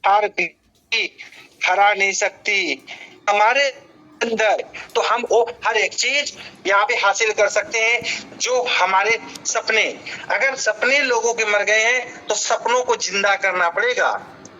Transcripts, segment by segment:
हार भी हरा नहीं सकती हमारे अंदर। तो हम वो हर एक चीज यहाँ पे हासिल कर सकते हैं जो हमारे सपने, अगर सपने लोगों के मर गए हैं तो सपनों को जिंदा करना पड़ेगा।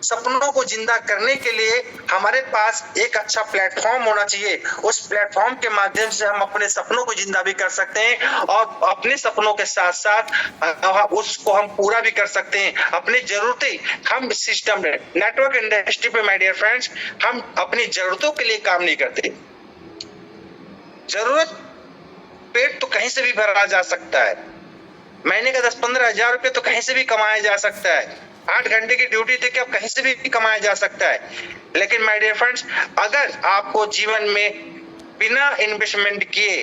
सपनों को जिंदा करने के लिए हमारे पास एक अच्छा प्लेटफॉर्म होना चाहिए। उस प्लेटफॉर्म के माध्यम से हम अपने सपनों को जिंदा भी कर सकते हैं और अपने सपनों के साथ साथ उसको हम पूरा भी कर सकते हैं। अपनी जरूरतें हम सिस्टम में नेटवर्क इंडस्ट्री पे माय डियर फ्रेंड्स हम अपनी जरूरतों के लिए काम नहीं करते। जरूरत पेट तो कहीं से भी भरा जा सकता है, महीने का 10-15 हजार रुपए तो कहीं से भी कमाया जा सकता है, 8 घंटे की ड्यूटी देके अब कहीं से भी कमाया जा सकता है। लेकिन माय डियर फ्रेंड्स अगर आपको जीवन में बिना इन्वेस्टमेंट किए,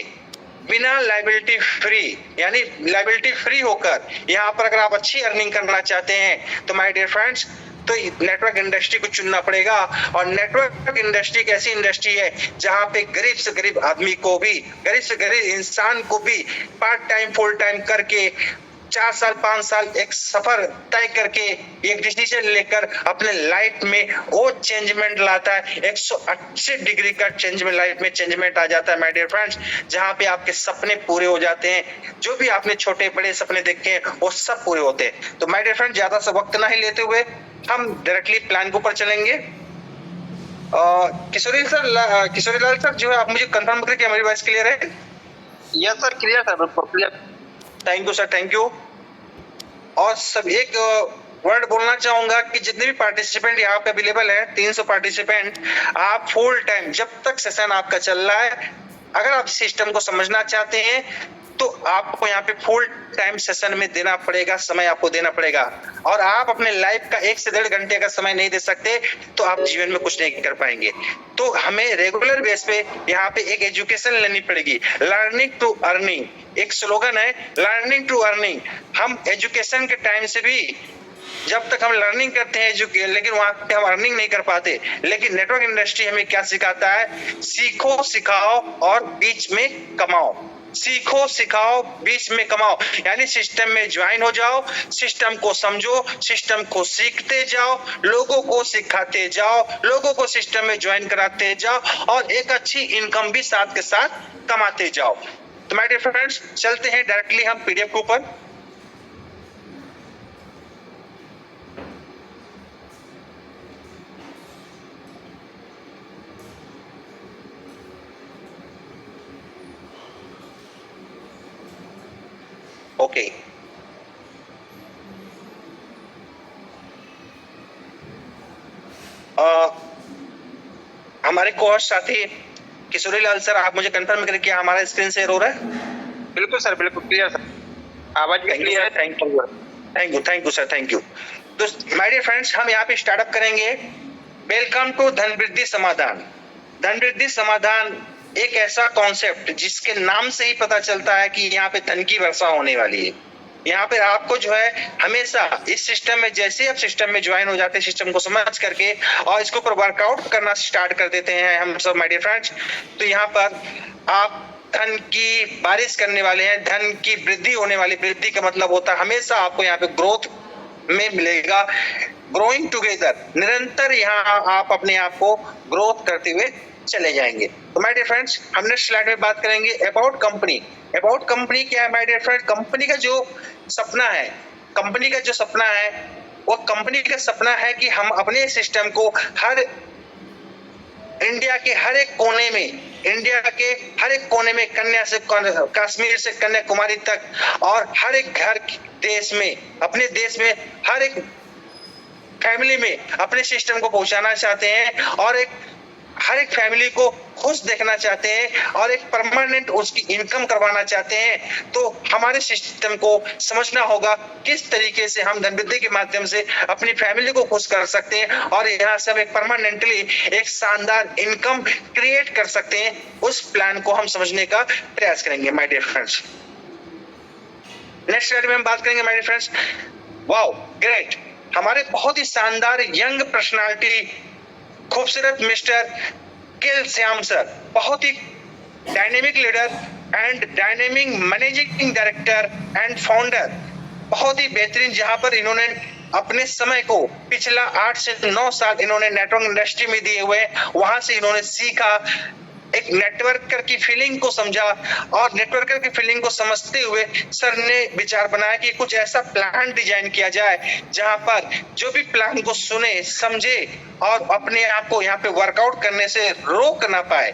बिना लाइबिलिटी फ्री यानी लाइबिलिटी फ्री होकर यहाँ पर अगर आप अच्छी अर्निंग करना चाहते हैं तो माय डियर फ्रेंड्स तो नेटवर्क इंडस्ट्री को चुनना पड़ेगा। और नेटवर्क इंडस्ट्री एक ऐसी इंडस्ट्री है जहां पे गरीब से गरीब आदमी को भी, गरीब से गरीब इंसान को भी पार्ट टाइम फुल टाइम करके 4 साल 5 साल एक सफर तय करके एक डिसीजन लेकर अपने लाइफ में वो चेंजमेंट लाता है। 180 डिग्री का चेंजमेंट, लाइफ में चेंजमेंट आ जाता है माय डियर फ्रेंड्स, जहां पे आपके सपने पूरे हो जाते हैं। जो भी आपने छोटे बड़े सपने देखे हैं वो सब पूरे होते हैं। तो माय डियर फ्रेंड्स ज्यादा सा वक्त नहीं लेते हुए हम डायरेक्टली प्लान के ऊपर चलेंगे। किशोरी लाल सर जो है आप मुझे कंफर्म करें कि हमारी वॉइस क्लियर है? यस सर, क्लियर सर, बिल्कुल clear. Thank you sir, thank you. और सब एक वर्ड बोलना चाहूंगा कि जितने भी पार्टिसिपेंट यहाँ पे अवेलेबल है 300 पार्टिसिपेंट, आप फुल टाइम जब तक सेशन आपका चल रहा है अगर आप सिस्टम को समझना चाहते हैं तो आपको यहाँ पे फुल टाइम सेशन में देना पड़ेगा, समय आपको देना पड़ेगा। और आप अपने लाइफ का 1 से 1.5 घंटे का समय नहीं दे सकते तो आप जीवन में कुछ नहीं कर पाएंगे। तो हमें रेगुलर बेस पे यहाँ पे एक एजुकेशन लेनी पड़ेगी, लर्निंग टू अर्निंग एक स्लोगन है, लर्निंग टू अर्निंग। हम एजुकेशन के टाइम से भी जब तक हम लर्निंग करते हैं लेकिन वहां पे हम अर्निंग नहीं कर पाते। लेकिन नेटवर्क इंडस्ट्री हमें क्या सिखाता है? सीखो, सिखाओ और बीच में कमाओ। सीखो, सिखाओ, बीच में कमाओ, यानी सिस्टम में ज्वाइन हो जाओ, सिस्टम को समझो, सिस्टम को सीखते जाओ, लोगों को सिखाते जाओ, लोगों को सिस्टम में ज्वाइन कराते जाओ और एक अच्छी इनकम भी साथ के साथ कमाते जाओ। तो माय डियर फ्रेंड्स चलते हैं डायरेक्टली हम पीडीएफ के ऊपर। ओके हमारे कोच साथी किशोरी लाल सर आप मुझे कंफर्म करें कि हमारा स्क्रीन शेयर हो रहा है? बिल्कुल सर, बिल्कुल क्लियर सर, आवाज भी क्लियर है। Thank you, thank you, thank you sir, thank you. तो माय डियर फ्रेंड्स हम यहाँ पे स्टार्टअप करेंगे। वेलकम टू धन वृद्धि समाधान। धन वृद्धि समाधान एक ऐसा कॉन्सेप्ट जिसके नाम से ही पता चलता है कि यहाँ पे धन की वर्षा होने वाली है। यहाँ पे आपको जो है हमेशा इस सिस्टम में, जैसे आप सिस्टम में ज्वाइन हो जाते हैं सिस्टम को समझ करके और इसके ऊपर वर्कआउट करना स्टार्ट कर देते हैं हम सब माय डियर फ्रेंड्स, तो यहाँ पर आप धन की बारिश करने वाले हैं, धन की वृद्धि होने वाली। वृद्धि का मतलब होता है हमेशा आपको यहाँ पे ग्रोथ में मिलेगा, ग्रोइंग टुगेदर, निरंतर यहाँ आप अपने आप को ग्रोथ करते हुए चले जाएंगे। तो माय डियर फ्रेंड्स हम नेक्स्ट स्लाइड में बात करेंगे अबाउट कंपनी। अबाउट कंपनी क्या है माय डियर फ्रेंड? कंपनी का जो सपना है, कंपनी का जो सपना है वो कंपनी का सपना है कि हम अपने सिस्टम को हर इंडिया के हर एक कोने में, इंडिया के हर एक कोने में, कन्या से कश्मीर से कन्याकुमारी तक और हर एक घर देश में, अपने देश में हर एक फैमिली में अपने सिस्टम को पहुंचाना चाहते हैं और हर एक फैमिली को खुश देखना चाहते हैं और एक परमानेंट उसकी इनकम करवाना चाहते हैं। तो हमारे सिस्टम को समझना होगा किस तरीके से हम धन वृद्धि के माध्यम से अपनी फैमिली को खुश कर सकते हैं और यहाँ से हम एक परमानेंटली एक शानदार इनकम क्रिएट कर सकते हैं। उस प्लान को हम समझने का प्रयास करेंगे my dear friends. Next slide में हम बात करेंगे my dear friends. Wow great, हमारे बहुत ही शानदार यंग पर्सनालिटी, खूबसूरत मिस्टर किल श्याम सर, बहुत ही dynamic leader and dynamic managing director and founder, बहुत ही बेहतरीन, जहां पर इन्होंने अपने समय को पिछला 8 से 9 साल इन्होंने नेटवर्क इंडस्ट्री में दिए हुए, वहां से इन्होंने सीखा, एक नेटवर्कर की फीलिंग को समझा, और नेटवर्कर की फीलिंग को समझते हुए सर ने विचार बनाया कि कुछ ऐसा प्लान डिजाइन किया जाए जहां पर जो भी प्लान को सुने, समझे और अपने आप को यहाँ पे वर्कआउट करने से रोक ना पाए।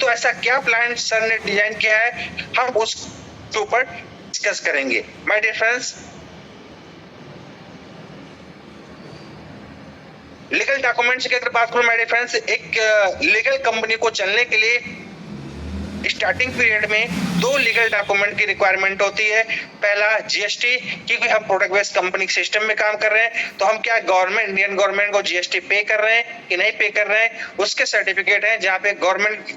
तो ऐसा क्या प्लान सर ने डिजाइन किया है, हम उसके ऊपर डिस्कस करेंगे। My dear friends, legal documents की अगर बात करूं माय डियर फ्रेंड्स, एक लीगल कंपनी को चलने के लिए स्टार्टिंग पीरियड में 2 लीगल डॉक्यूमेंट की रिक्वायरमेंट होती है। पहला जीएसटी, क्योंकि हम प्रोडक्ट बेस्ड कंपनी के सिस्टम में काम कर रहे हैं, तो हम क्या गवर्नमेंट, इंडियन गवर्नमेंट को जीएसटी पे कर रहे हैं कि नहीं पे कर रहे हैं, उसके सर्टिफिकेट है जहाँ पे गवर्नमेंट,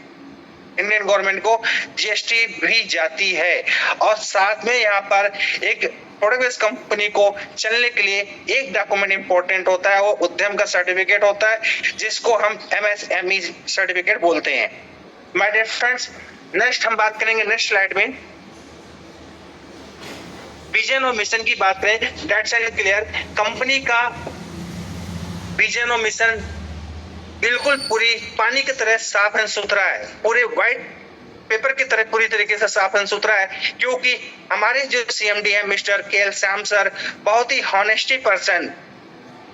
इंडियन गवर्नमेंट को जीएसटी भी जाती है। और साथ में यहाँ पर एक प्रोडक्ट बेस्ड कंपनी को चलने के लिए एक डॉक्यूमेंट इंपॉर्टेंट होता है, वो उद्यम का सर्टिफिकेट होता है, जिसको हम एमएसएमई सर्टिफिकेट बोलते हैं। माय डियर फ्रेंड्स, नेक्स्ट हम बात करेंगे, नेक्स्ट स्लाइड में विजन और मिशन की बात करें, दैट्स क्लियर। कंपनी का विजन और मिशन बिल्कुल पूरी पानी की तरह साफ एंड सुथरा है, पूरे व्हाइट पेपर की तरह पूरी तरीके से साफ एंड सुथरा है, क्योंकि हमारे जो सीएमडी है मिस्टर केएल श्याम सर बहुत ही हॉनेस्टी पर्सन,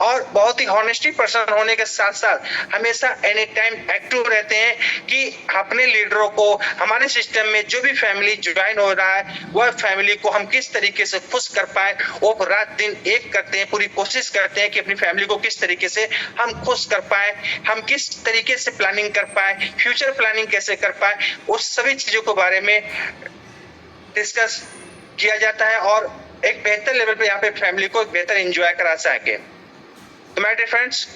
और बहुत ही हॉनेस्टी पर्सन होने के साथ साथ हमेशा एनी टाइम एक्टिव रहते हैं कि अपने लीडरों को, हमारे सिस्टम में जो भी फैमिली ज्वाइन हो रहा है वह फैमिली को हम किस तरीके से खुश कर पाए, वो रात दिन एक करते हैं, पूरी कोशिश करते हैं कि अपनी फैमिली को किस तरीके से हम खुश कर पाए, हम किस तरीके से प्लानिंग कर पाए, फ्यूचर प्लानिंग कैसे कर पाए, उस सभी चीजों के बारे में डिस्कस किया जाता है और एक बेहतर लेवल पे यहाँ पे फैमिली को एक बेहतर एंजॉय करा सके। तो माय डियर फ्रेंड्स,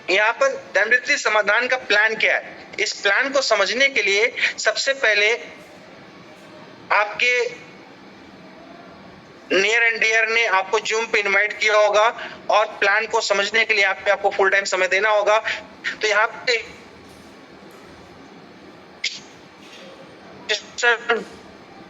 यहाँ पर धनवृद्धि समाधान का प्लान क्या है, इस प्लान को समझने के लिए सबसे पहले आपके नियर एंड डियर ने आपको जूम पे इनवाइट किया होगा और प्लान को समझने के लिए आपको फुल टाइम समय देना होगा। तो यहाँ पे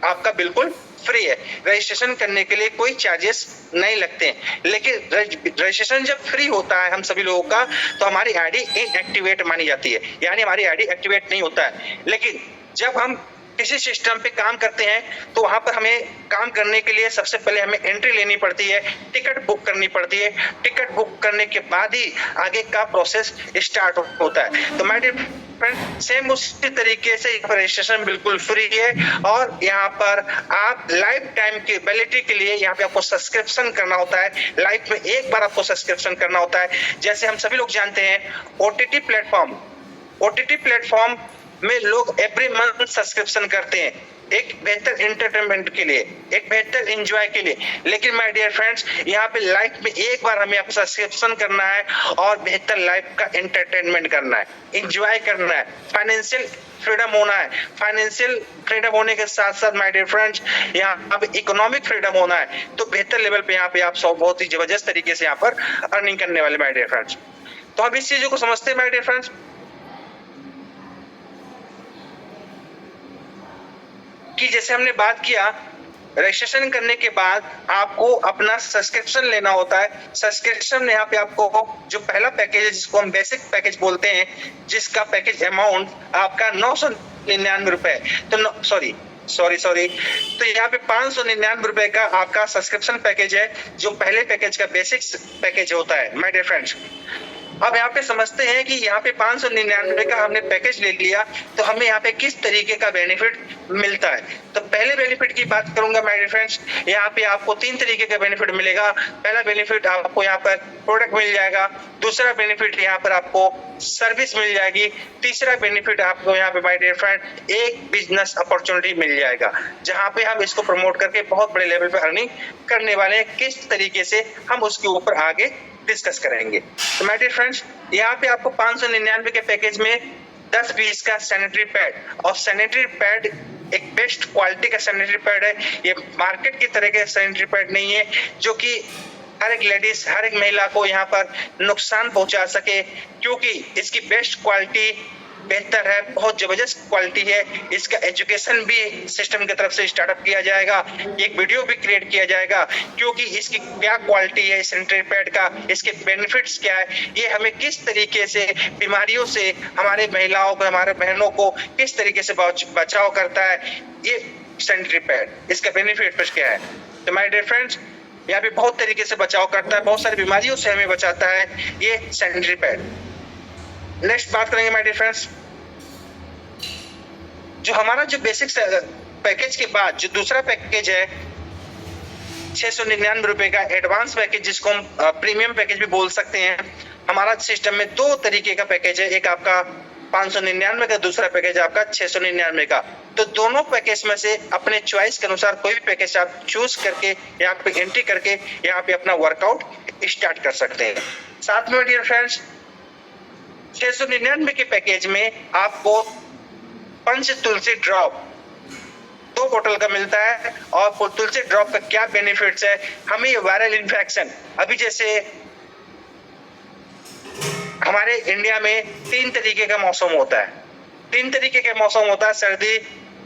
आपका बिल्कुल फ्री है, रजिस्ट्रेशन करने के लिए कोई चार्जेस नहीं लगते हैं। लेकिन रजिस्ट्रेशन जब फ्री होता है हम सभी लोगों का, तो हमारी आईडी इनएक्टिवेट मानी जाती है, यानी हमारी आईडी एक्टिवेट नहीं होता है। लेकिन जब हम किसी सिस्टम पे काम करते हैं तो वहां पर हमें काम करने के लिए सबसे पहले हमें एंट्री लेनी पड़ती है, टिकट बुक करनी पड़ती है, टिकट बुक करने के बाद ही आगे का प्रोसेस स्टार्ट होता है। तो माय डियर फ्रेंड, सेम उसी तरीके से रजिस्ट्रेशन बिल्कुल फ्री है, और यहाँ पर आप लाइफ टाइम की वैलिडिटी के लिए यहाँ पे आपको सब्सक्रिप्शन करना होता है, लाइफ में एक बार आपको सब्सक्रिप्शन करना होता है। जैसे हम सभी लोग जानते हैं ओटीटी प्लेटफॉर्म में लोग एवरी मंथ सब्सक्रिप्शन करते हैं, एक बेहतर एंटरटेनमेंट के लिए, एक बेहतर एंजॉय के लिए। लेकिन माय डियर फ्रेंड्स, यहाँ पे लाइफ में एक बार हमें आपको सब्सक्रिप्शन करना है और बेहतर लाइफ का एंटरटेनमेंट करना है, एंजॉय करना है, फाइनेंशियल फ्रीडम होना है। फाइनेंशियल फ्रीडम होने के साथ साथ माय डियर फ्रेंड्स, यहाँ पे इकोनॉमिक फ्रीडम होना है। तो बेहतर लेवल पे यहाँ पे आप सब बहुत ही जबरदस्त तरीके से यहाँ पर अर्निंग करने वाले माय डियर फ्रेंड्स। तो हम इस चीजों को समझते हैं माय डियर फ्रेंड्स। कि जैसे हमने बात किया, रजिस्ट्रेशन करने के बाद आपको अपना सब्सक्रिप्शन लेना होता है। सब्सक्रिप्शन यहाँ पे आपको जो पहला पैकेज है जिसको हम बेसिक पैकेज बोलते हैं, जिसका पैकेज अमाउंट आपका 999 रुपए, तो सॉरी तो यहाँ पे 599 रुपए का आपका सब्सक्रिप्शन पैकेज है, जो पहले पैकेज का बेसिक पैकेज होता है माय डियर फ्रेंड्स। अब यहाँ पे समझते हैं कि यहाँ पे 599 का हमने पैकेज ले लिया, तो हमें यहाँ पे किस तरीके का बेनिफिट मिलता है। तो पहले बेनिफिट की बात करूंगा माय डियर फ्रेंड्स, यहाँ पे आपको 3 तरीके का बेनिफिट मिलेगा। पहला बेनिफिट आपको यहाँ पर प्रोडक्ट मिल जाएगा, दूसरा बेनिफिट यहाँ पर आपको सर्विस मिल जाएगी, तीसरा बेनिफिट आपको यहाँ पे माय डियर फ्रेंड एक बिजनेस अपॉर्चुनिटी मिल जाएगा, जहाँ पे हम इसको प्रमोट करके बहुत बड़े लेवल पे अर्निंग करने वाले हैं। किस तरीके से हम उसके ऊपर आगे डिस्कस करेंगे। तो माय डियर फ्रेंड्स, यहाँ पे आपको 599 के पैकेज में 10 पीस का सैनिटरी पैड, और सैनिटरी पैड एक बेस्ट क्वालिटी का सैनिटरी पैड है। ये मार्केट की तरह के सैनिटरी पैड नहीं है जो कि हर एक लेडीज, हर एक महिला को यहाँ पर नुकसान पहुंचा सके, क्योंकि इसकी बेस्ट क्वालिटी बेहतर है, बहुत जबरदस्त क्वालिटी है। इसका एजुकेशन भी सिस्टम की तरफ से स्टार्टअप किया जाएगा, एक वीडियो भी क्रिएट किया जाएगा क्योंकि इसकी क्या क्वालिटी है सैनिटरी पैड का, इसके बेनिफिट्स क्या है, ये हमें किस तरीके से बीमारियों से हमारे महिलाओं को, हमारे बहनों को किस तरीके से बचाव करता है, ये सैनिटरी पैड, इसका बेनिफिट क्या है। तो माय डियर फ्रेंड्स, यहाँ पे बहुत तरीके से बचाव करता है, बहुत सारी बीमारियों से हमें बचाता है ये सैनिटरी पैड। नेक्स्ट बात करेंगे माय डियर फ्रेंड्स, जो हमारा जो बेसिक पैकेज के बाद जो दूसरा पैकेज है 699 रुपए का एडवांस पैकेज, जिसको हम प्रीमियम पैकेज भी बोल सकते हैं। हमारा सिस्टम में दो तरीके का पैकेज है, एक आपका 599 का, दूसरा पैकेज आपका 699 का। तो दोनों पैकेज में से अपने चॉइस के अनुसार कोई भी पैकेज आप चूज करके यहाँ पे एंट्री करके यहाँ पे अपना वर्कआउट स्टार्ट कर सकते हैं। साथ में डियर फ्रेंड्स 699 के पैकेज में आपको पंच तुलसी ड्रॉप 2 बोतल का मिलता है। और तुलसी ड्रॉप का क्या बेनिफिट्स है, हमें वायरल इन्फेक्शन, अभी जैसे हमारे इंडिया में 3 तरीके का मौसम होता है, 3 तरीके का मौसम होता है, सर्दी,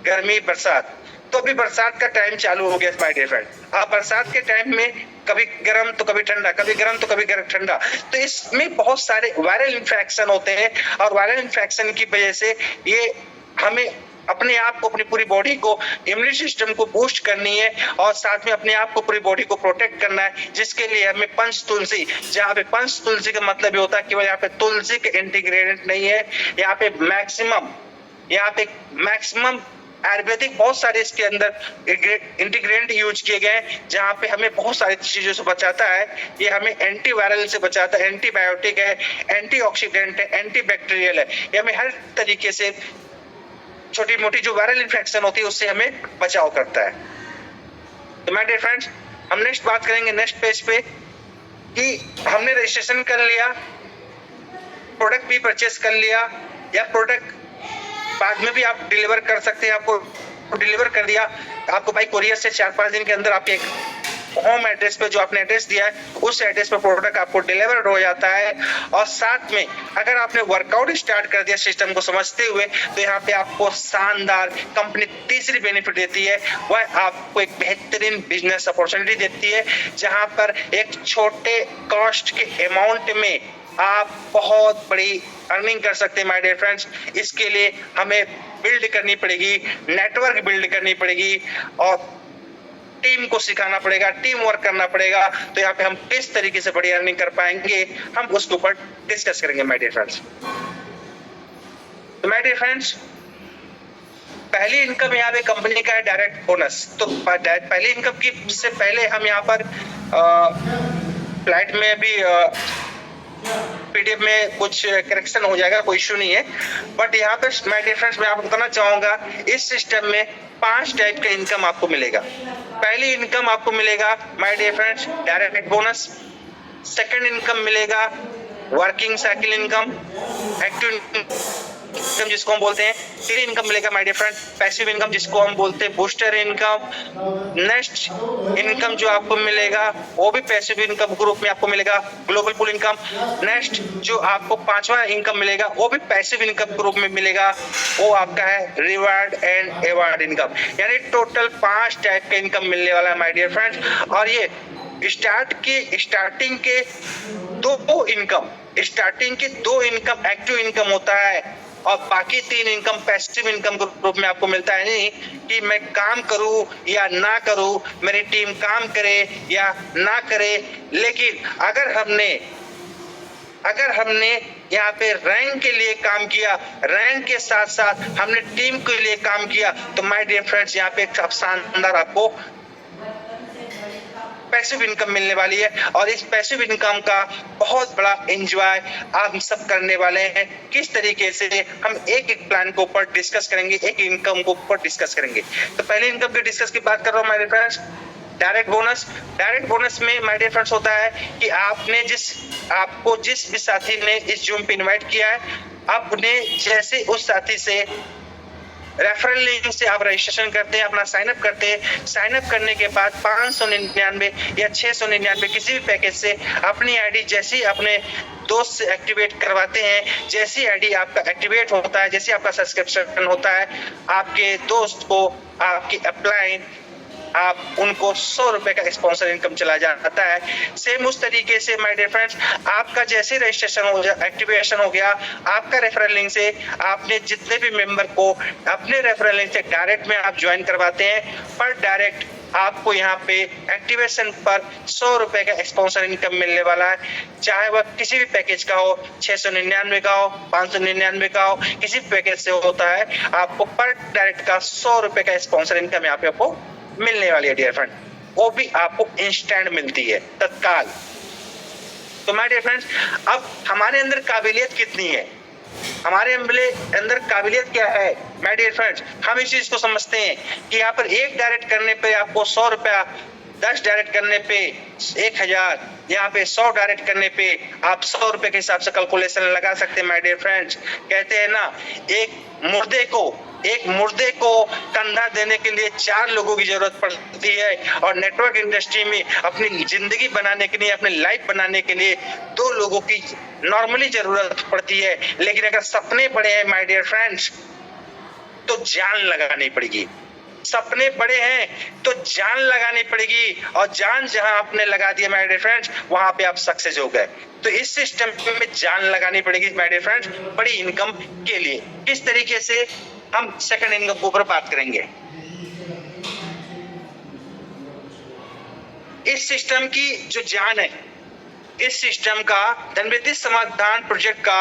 गर्मी, बरसात। तो अभी बरसात का टाइम चालू हो गया माय डियर फ्रेंड। आप बरसात के टाइम में कभी गर्म तो कभी ठंडा, कभी गर्म तो कभी ठंडा, तो इसमें बहुत सारे वायरल इन्फेक्शन होते हैं। और वायरल इन्फेक्शन की वजह से ये हमें अपने आप को, अपनी पूरी बॉडी को, इम्यूनिटी सिस्टम को बूस्ट करनी है और साथ में अपने आप को, पूरी बॉडी को प्रोटेक्ट करना है, जिसके लिए हमें पंच तुलसी, जहाँ पे पंच तुलसी का मतलब ये होता है केवल यहाँ पे तुलसी के इंटीग्रेडिएंट नहीं है, यहाँ पे मैक्सिमम आयुर्वेदिक बहुत सारे इसके अंदर इंटीग्रेडिएंट यूज किए गए हैं, जहाँ पे हमें बहुत सारी चीजों से बचाता है। ये हमें एंटीवायरल से बचाता है, एंटीबायोटिक है, एंटीऑक्सीडेंट है, एंटीबैक्टीरियल है, ये हमें हर तरीके से छोटी मोटी जो वायरल इन्फेक्शन होती है उससे हमें बचाव करता है। तो माय डियर फ्रेंड्स, हम नेक्स्ट बात करेंगे नेक्स्ट पेज पे कि हमने रजिस्ट्रेशन कर लिया, प्रोडक्ट भी परचेस कर लिया, या प्रोडक्ट बाद में भी आप डिलीवर कर सकते हैं। आपको डिलीवर कर दिया, आपको भाई कोरियर से 4-5 दिन के अंदर आपके होम एड्रेस पे, जो आपने एड्रेस दिया है उस एड्रेस पे प्रोडक्ट आपको डिलीवर्ड हो जाता है। और साथ में अगर आपने वर्कआउट स्टार्ट कर दिया सिस्टम को समझते हुए, तो यहाँ पे आपको शानदार कंपनी तीसरी बेनिफिट देती है, वह आपको एक बेहतरीन बिजनेस अपॉर्चुनिटी देती है, जहां पर एक छोटे कॉस्ट के अमाउंट में आप बहुत बड़ी अर्निंग कर सकते हैं माय डियर फ्रेंड्स। इसके लिए हमें बिल्ड करनी पड़ेगी, नेटवर्क बिल्ड करनी पड़ेगी और टीम को सिखाना पड़ेगा, टीम वर्क करना पड़ेगा। तो यहाँ पे हम किस तरीके से बड़ी अर्निंग कर पाएंगे, हम उसके ऊपर डिस्कस करेंगे माय डियर फ्रेंड्स। तो माय डियर फ्रेंड्स, पहली इनकम यहाँ पे कंपनी का है डायरेक्ट बोनस। तो पहली इनकम की से पहले हम यहाँ पर फ्लाइट में भी पीडीएफ में कुछ करेक्शन हो जाएगा, कोई इश्यू नहीं है। बट यहाँ पे माय डियर फ्रेंड्स मैं आपको बताना चाहूंगा, इस सिस्टम में 5 टाइप का इनकम आपको मिलेगा। पहली इनकम आपको मिलेगा my dear friends direct bonus. Second income मिलेगा working cycle income, active income जिसको हम बोलते हैं। फिर इनकम मिलेगा my dear friend passive income, जिसको हम बोलते हैं बूस्टर इनकम। नेक्स्ट इनकम जो आपको मिलेगा वो भी पैसिव इनकम ग्रुप में आपको मिलेगा, ग्लोबल पूल इनकम। नेक्स्ट जो आपको 5वां इनकम मिलेगा वो भी पैसिव इनकम ग्रुप में मिलेगा, वो आपका है रिवार्ड एंड अवार्ड इनकम। यानी टोटल 5 टाइप का इनकम मिलने वाला है माय डियर फ्रेंड्स। और ये स्टार्टिंग के दो इनकम एक्टिव इनकम होता है और बाकी 3 इनकम पैसिव इनकम ग्रुप में आपको मिलता है। नहीं कि मैं काम करूं या ना करूं, मेरी टीम काम करे या ना करे, लेकिन अगर हमने यहाँ पे रैंक के लिए काम किया, रैंक के साथ साथ हमने टीम के लिए काम किया, तो माय डियर फ्रेंड्स यहाँ पे एक शानदार आपको पैसिव इनकम मिलने वाली है। और इस पैसिव इनकम का बहुत बड़ा एंजॉय आप सब करने वाले हैं। किस तरीके से हम एक प्लान के ऊपर डिस्कस करेंगे, एक इनकम के ऊपर डिस्कस करेंगे। तो पहले इनकम की डिस्कस की बात कर रहा हूँ my dear friends, direct bonus में माय डियर फ्रेंड्स होता है कि आपको जिस भी साथी ने इस जूम पे इनवाइट किया है, आपने जैसे उस साथी से रेफरल लिंक से आप रजिस्ट्रेशन करते हैं, अपना साइन अप करते हैं। साइन अप करने के बाद 599 या 699 किसी भी पैकेज से अपनी आईडी जैसी अपने दोस्त से एक्टिवेट करवाते हैं, जैसी आईडी आपका एक्टिवेट होता है, जैसे आपका सब्सक्रिप्शन होता है, आपके दोस्त को आपकी अपलाइन आप उनको 100 रुपए का स्पॉन्सर इनकम चला जाता है। सेम उस तरीके से माय डियर फ्रेंड्स, आपका जैसे रजिस्ट्रेशन हो गया, एक्टिवेशन हो गया, आपका रेफरल लिंक से आपने जितने भी मेंबर को अपने रेफरल लिंक से डायरेक्ट में आप ज्वाइन करवाते हैं, पर डायरेक्ट आपको यहाँ पे एक्टिवेशन पर 100 रुपए का स्पॉन्सर इनकम मिलने वाला है। चाहे वह किसी भी पैकेज का हो, 699 का हो, 599 का हो, किसी भी पैकेज से होता है, आपको पर डायरेक्ट का 100 रुपए का स्पॉन्सर इनकम यहाँ पे आपको मिलने वाली है डियर फ्रेंड, वो भी आपको इंस्टेंट मिलती है, तत्काल। तो माय डियर फ्रेंड्स, अब हमारे अंदर काबिलियत कितनी है, हमारे अंदर काबिलियत क्या है माय डियर फ्रेंड्स, हम इस चीज को समझते हैं कि यहाँ पर एक डायरेक्ट करने पे आपको 100 रुपया, 10 डायरेक्ट करने पे 1000, यहाँ पे 100 डायरेक्ट करने पे आप 100 रुपए के हिसाब से कैलकुलेशन लगा सकते हैं माय डियर फ्रेंड्स। कहते हैं ना, एक मुर्दे को कंधा देने के लिए 4 लोगों की जरूरत पड़ती है, और नेटवर्क इंडस्ट्री में अपनी जिंदगी बनाने के लिए, अपनी लाइफ बनाने के लिए 2 लोगों की नॉर्मली जरूरत पड़ती है। लेकिन अगर सपने बड़े हैं माय डियर फ्रेंड्स, तो जान लगानी पड़ेगी। सपने बड़े हैं तो जान लगानी पड़ेगी, और जान जहां आपने लगा दिया माय डियर फ्रेंड्स, वहां पे आप सक्सेस हो गए। तो इस सिस्टम में जान लगानी पड़ेगी माय डियर फ्रेंड्स, बड़ी इनकम के लिए। किस तरीके से हम सेकंड इनकम के ऊपर बात करेंगे। इस सिस्टम की जो जान है, इस सिस्टम का धनवृद्धि समाधान प्रोजेक्ट का,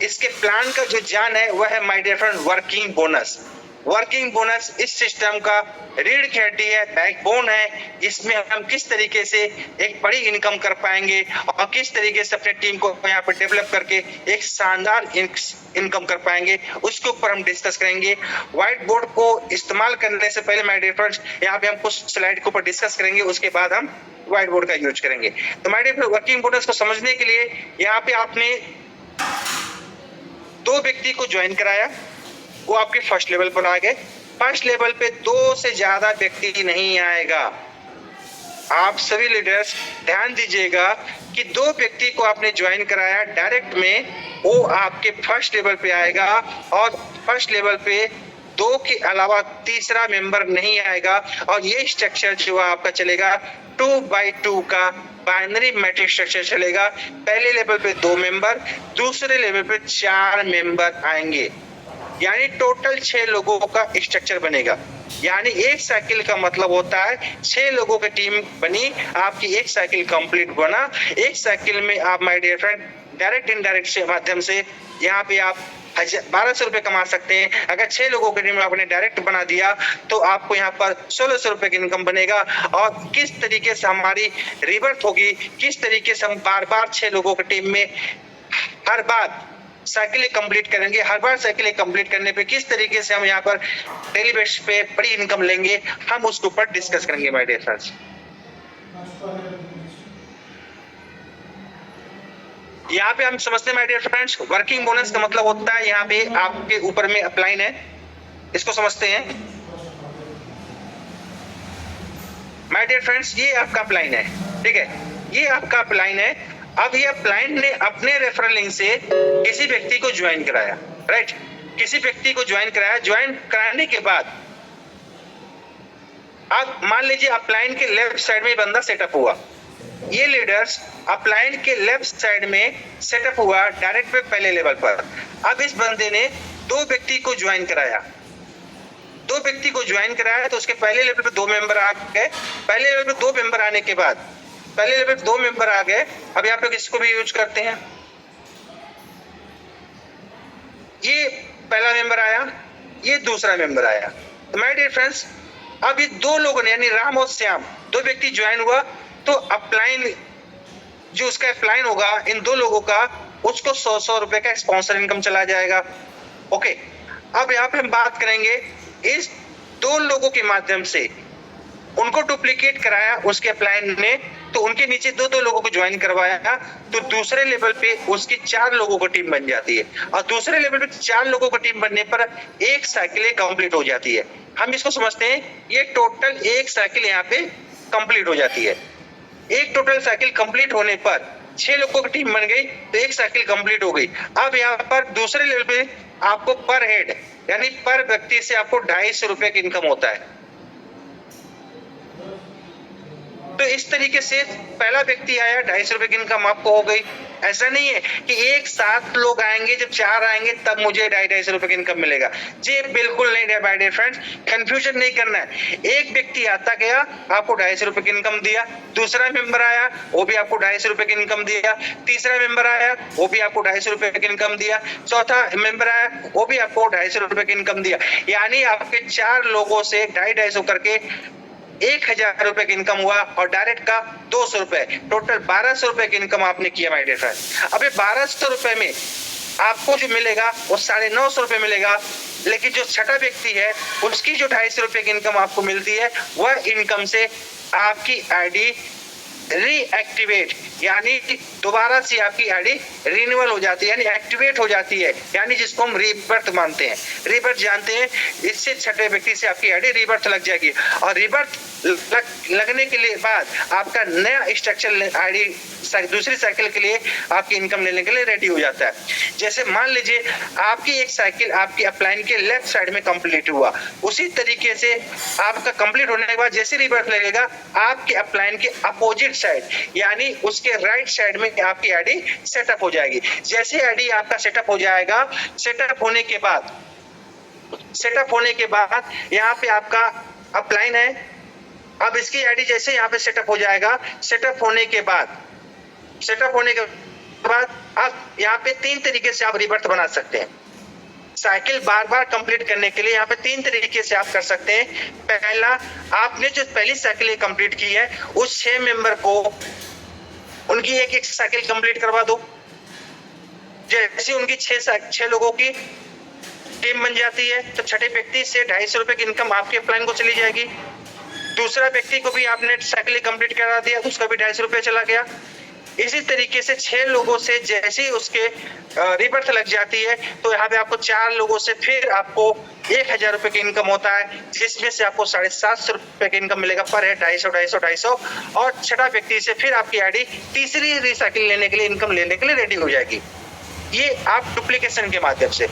इसके प्लान का जो जान है, वह है my dear friend working bonus. Working bonus इस सिस्टम का रीढ़ की हड्डी है, बैकबोन है। इसमें हम किस तरीके से एक बड़ी इनकम कर पाएंगे, और किस तरीके से अपने टीम को यहाँ पर डेवलप करके एक शानदार इनकम कर पाएंगे, उसके ऊपर हम डिस्कस करेंगे। व्हाइट बोर्ड को इस्तेमाल करने से पहले माय डियर फ्रेंड्स, यहाँ पे हम कुछ स्लाइड के ऊपर डिस्कस करेंगे, उसके बाद हम व्हाइट बोर्ड का यूज करेंगे। तो my dear friends, working bonus को समझने के लिए यहाँ पे आपने 2 व्यक्ति को ज्वाइन कराया, वो आपके फर्स्ट लेवल पर आ गए। फर्स्ट लेवल पे 2 से ज्यादा व्यक्ति नहीं आएगा। आप सभी लीडर्स ध्यान दीजिएगा कि 2 व्यक्ति को आपने ज्वाइन कराया डायरेक्ट में, वो आपके फर्स्ट लेवल पे आएगा, और फर्स्ट लेवल पे 2 के अलावा तीसरा मेंबर नहीं आएगा। और ये स्ट्रक्चर जो आपका चलेगा 2x2 का बाइनरी मैट्रिक्स स्ट्रक्चर चलेगा। पहले लेवल पे 2 मेंबर, दूसरे लेवल पे 4 मेंबर आएंगे, यानी टोटल 6 लोगों का स्ट्रक्चर बनेगा। यानी एक साइकिल का मतलब होता है 6 लोगों की टीम बनी, आपकी एक साइकिल कंप्लीट बना। एक साइकिल में आप my dear friend direct indirect से माध्यम से यहाँ पे आप 1200 रुपए कमा सकते हैं। अगर 6 लोगों की टीम आपने डायरेक्ट बना दिया, तो आपको यहाँ पर 1600 रुपए की इनकम बनेगा। और किस तरीके से हमारी रिवर्थ होगी, किस तरीके से हम बार बार 6 लोगों की टीम में हर बार साइकिलें कंप्लीट करेंगे, हर बार साइकिलें कंप्लीट करने पे किस तरीके से हम यहाँ पर डेली बेस पे बड़ी इनकम लेंगे, हम उसके ऊपर डिस्कस करेंगे माय डियर फ्रेंड्स। यहाँ पे हम समझते हैं my dear friends, working bonus का मतलब होता है यहाँ पे आपके ऊपर में अपलाइन है, इसको समझते हैं माय डियर फ्रेंड्स। ये आपका अपलाइन है, ठीक है, ये आपका अपलाइन है। अब ये अपलाइन ने अपने रेफरल लिंक से किसी व्यक्ति को ज्वाइन कराया, राइट, किसी व्यक्ति को ज्वाइन कराया। ज्वाइन कराने के बाद अब मान लीजिए अपलाइन के लेफ्ट साइड में बंदा सेटअप हुआ, ये लीडर्स अपलाइन के लेफ्ट साइड में सेटअप हुआ डायरेक्ट पे पहले लेवल पर। अब इस बंदे ने 2 व्यक्ति को ज्वाइन कराया, 2 व्यक्ति को ज्वाइन कराया, तो उसके पहले लेवल पे 2 मेंबर आ गए। पहले लेवल पे 2 मेंबर आने के बाद, पहले लेवल पे 2 मेंबर आ गए। अब यहाँ पे किसको भी यूज करते हैं, ये पहला मेंबर आया, ये दूसरा मेंबर आया। तो माय डियर फ्रेंड्स, अब ये 2 लोगों ने, यानी राम और श्याम, 2 व्यक्ति ज्वाइन हुआ, तो अपलाइन जो उसका अपलाइन होगा इन 2 लोगों का, उसको 100 रुपए का स्पॉन्सर इनकम चला जाएगा। ओके, अब यहाँ पे हम बात करेंगे इस 2 लोगों के माध्यम से उनको डुप्लीकेट कराया उसके अपलाइन ने, तो उनके नीचे दो दो लोगों को ज्वाइन करवाया, तो दूसरे लेवल पे उसकी 4 लोगों की टीम बन जाती है, और दूसरे लेवल पे 4 लोगों की टीम बनने पर एक साइकिल कंप्लीट हो जाती है। हम इसको समझते हैं, ये टोटल एक साइकिल यहाँ पे कंप्लीट हो जाती है। एक टोटल साइकिल कंप्लीट होने पर 6 लोगों की टीम बन गई, तो एक साइकिल कंप्लीट हो गई। अब यहाँ पर दूसरे लेवल पे आपको पर हेड यानी पर व्यक्ति से आपको 250 रुपए की इनकम होता है। तो इस तरीके से पहला व्यक्ति आया, 250 रुपए की इनकम आपको हो गई। ऐसा नहीं है कि एक साथ लोग आएंगे, जब 4 आएंगे तब मुझे 250 रुपए की इनकम मिलेगा। जी बिल्कुल नहीं है माय डियर फ्रेंड्स, कंफ्यूजन नहीं करना है। एक व्यक्ति आता गया, आपको 250 रुपए की इनकम दिया, दूसरा मेंबर आया, वो भी आपको 250 रुपए की इनकम दिया, तीसरा मेंबर आया, वो भी आपको 250 रुपए की इनकम दिया, चौथा मेंबर आया, वो भी आपको 250 रुपए की इनकम दिया। यानी आपके 4 लोगों से 250 करके 1000 रुपए की इनकम हुआ, और डायरेक्ट का 200 रुपए, टोटल 1200 रुपए की इनकम आपने किया माय डियर फ्रेंड। अबे 1200 रुपए में आपको जो मिलेगा वो 950 रुपए मिलेगा, लेकिन जो छठा व्यक्ति है उसकी जो 250 रुपए की इनकम आपको मिलती है, वह इनकम से आपकी आईडी रीएक्टिवेट यानी दोबारा से आपकी आईडी रिन्यूअल हो जाती है, यानी एक्टिवेट हो जाती है, यानी जिसको हम रीबर्थ मानते हैं, रीबर्थ जानते हैं। इससे छठे व्यक्ति से आपकी आईडी रीबर्थ लग जाएगी, और रीबर्थ लगने के लिए बाद आपका नया स्ट्रक्चर आईडी दूसरी साइकिल के लिए आपकी इनकम लेने के लिए रेडी हो जाता है। जैसे मान लीजिए आपकी एक साइकिल आपकी अपलाइन के लेफ्ट साइड में कंप्लीट हुआ, उसी तरीके से आपका कंप्लीट होने के बाद जैसे रीबर्थ लगेगा, आपके अपलाइन के अपोजिट साइड यानी उसके राइट साइड में आपकी आईडी सेटअप हो जाएगी। जैसे आईडी आपका सेटअप हो जाएगा, सेटअप होने के बाद यहाँ पे आपका अपलाइन है। अब इसकी आईडी जैसे यहाँ पे सेटअप हो जाएगा, सेटअप होने के बाद आप यहाँ पे 3 तरीके से आप रिबर्थ बना सकते हैं। साइकिल बार बार कंप्लीट करने के लिए यहाँ पे 3 तरीके से आप कर सकते हैं। पहला, आपने जो पहली साइकिल कंप्लीट की है उस 6 मेंबर को उनकी एक एक साइकिल कंप्लीट करवा दो। जैसे उनकी 6 लोगों की टीम बन जाती है, तो छठे व्यक्ति से 250 रुपए की इनकम आपके प्लान को चली जाएगी। दूसरा व्यक्ति को भी आपने साइकिल कंप्लीट करा दिया, उसका भी 250 रुपए चला गया। इसी तरीके से 6 लोगों से जैसे ही उसके रिबर्थ लग जाती है, तो यहाँ पे आपको 4 लोगों से फिर आपको 1000 रुपए की इनकम होता है, जिसमें से आपको 750 रुपए की इनकम मिलेगा पर है 250। और छठा व्यक्ति से फिर आपकी आईडी तीसरी रिसाइकिल लेने के लिए इनकम लेने के लिए रेडी हो जाएगी। ये आप डुप्लीकेशन के माध्यम से।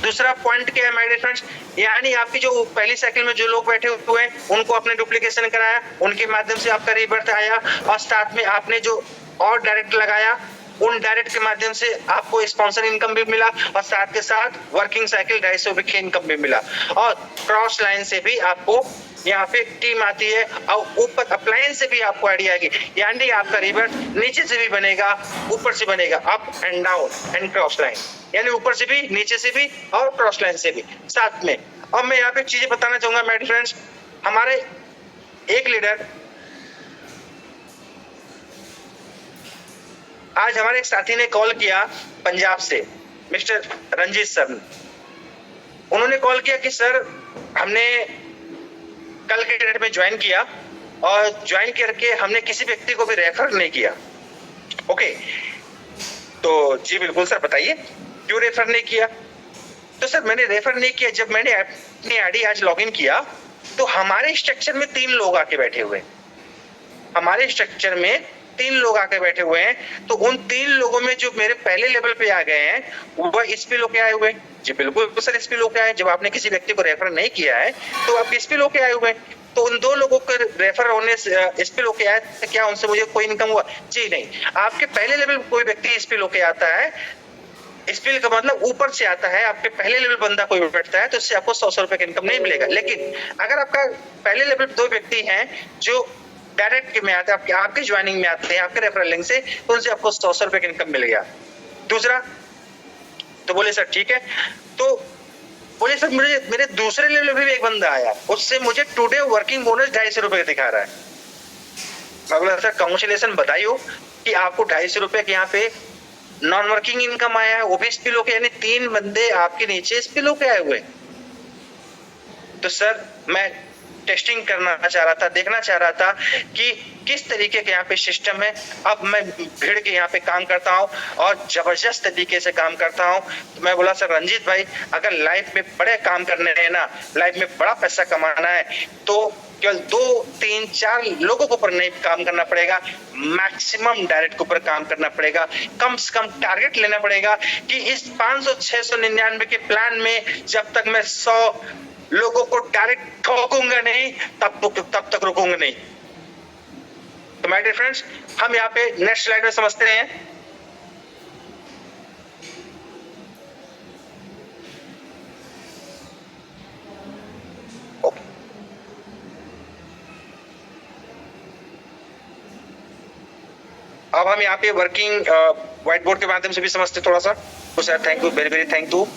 दूसरा पॉइंट क्या है माय डियर फ्रेंड्स, यानी आपकी जो पहली साइकिल में जो लोग बैठे हुए हैं उनको आपने डुप्लीकेशन कराया, उनके माध्यम से आपका रीबर्थ आया, और साथ में आपने जो और डायरेक्ट लगाया उन डायरेक्ट के माध्यम से आपको स्पॉन्सर इनकम भी मिला, और साथ के साथ वर्किंग साइकिल 250 रुपए की इनकम भी मिला। और क्रॉस लाइन से भी आपको यहाँ पे टीम आती है, और ऊपर अपलाइन से भी आपको आईडिया आएगी, यानी आपका रिबर्थ नीचे से भी बनेगा, ऊपर से बनेगा, up and down and cross line, यानी ऊपर से भी, नीचे से भी और क्रॉस लाइन से भी साथ में। अब मैं यहाँ पे चीजें बताना चाहूंगा माय डियर फ्रेंड्स। हमारे एक लीडर, आज हमारे एक साथी ने कॉल किया पंजाब से, मिस्टर रंजीत सर। उन्होंने कॉल किया कि सर हमने कल के डेट में ज्वाइन किया, और ज्वाइन करके हमने किसी व्यक्ति को भी रेफर नहीं किया। ओके, तो जी बिल्कुल सर बताइए क्यों रेफर नहीं किया। तो सर मैंने रेफर नहीं किया, जब मैंने अपनी आईडी आज लॉगिन किया तो हमारे स्ट्रक्चर में 3 लोग आके बैठे हुए हैं, हमारे स्ट्रक्चर में 3 लोग आके बैठे हुए हैं। तो उन 3 लोगों में जो मेरे पहले लेवल पे आ गए हैं वह एसपी लोग के आए हुए हैं। जी बिल्कुल सर एसपी लोग के आए। जब आपने किसी व्यक्ति को रेफर नहीं किया है तो आप एसपी लोग के आए हुए हैं। तो उन 2 लोगों के रेफर होने से एसपी लोग के आए, तो क्या उनसे मुझे कोई इनकम हुआ? जी नहीं। आपके पहले लेवल कोई व्यक्ति एसपी लोग के आता है, एसपी का मतलब ऊपर से आता है, आपके पहले लेवल बंदा कोई बैठता है तो उससे आपको 100 रुपए की इनकम नहीं मिलेगा। लेकिन अगर आपका पहले लेवल 2 व्यक्ति हैं जो डायरेक्ट में आते हैं, आपके ज्वाइनिंग में आते हैं, आपके रेफरल लिंक से, तो उनसे आपको 100 रुपए की इनकम मिलेगा। दूसरा, तो बोले सर ठीक है। तो बोले सर मेरे दूसरे लेवल पे भी एक बंदा आया, उससे मुझे टुडे वर्किंग बोनस 250 रुपए दिखा रहा है। मैं बोला सर कांग्रेचुलेशन, बताइयो कि आपको 250 रुपए के यहाँ पे नॉन वर्किंग इनकम आया है, वो भी एसपी लोग के, यानी 3 बंदे आपके नीचे एसपी लोग के आए हुए। तो सर मैं टेस्टिंग करना चाह रहा था, देखना चाह रहा था कि किस तरीके के यहाँ पे सिस्टम है। अब मैं भीड़ के यहाँ पे काम करता हूँ और जबरदस्त तरीके से काम करता हूँ। तो मैं बोला सर रंजीत भाई, अगर लाइफ में बड़े काम करने हैं ना, लाइफ में बड़ा पैसा कमाना है, तो केवल 2, 3, 4 लोगों के ऊपर नहीं काम करना पड़ेगा, मैक्सिमम डायरेक्ट के ऊपर काम करना पड़ेगा। कम से कम टारगेट लेना पड़ेगा कि इस 500, 699 के प्लान में जब तक मैं 100 लोगों को डायरेक्ट ठोकूंगा नहीं, तब तक रुकूंगा नहीं। तो माय डियर फ्रेंड्स, हम यहाँ पे नेक्स्ट स्लाइड में समझते हैं। अब हम यहाँ पे वर्किंग व्हाइट बोर्ड के माध्यम से भी समझते थोड़ा सा। तो sir thank you, very very thank you.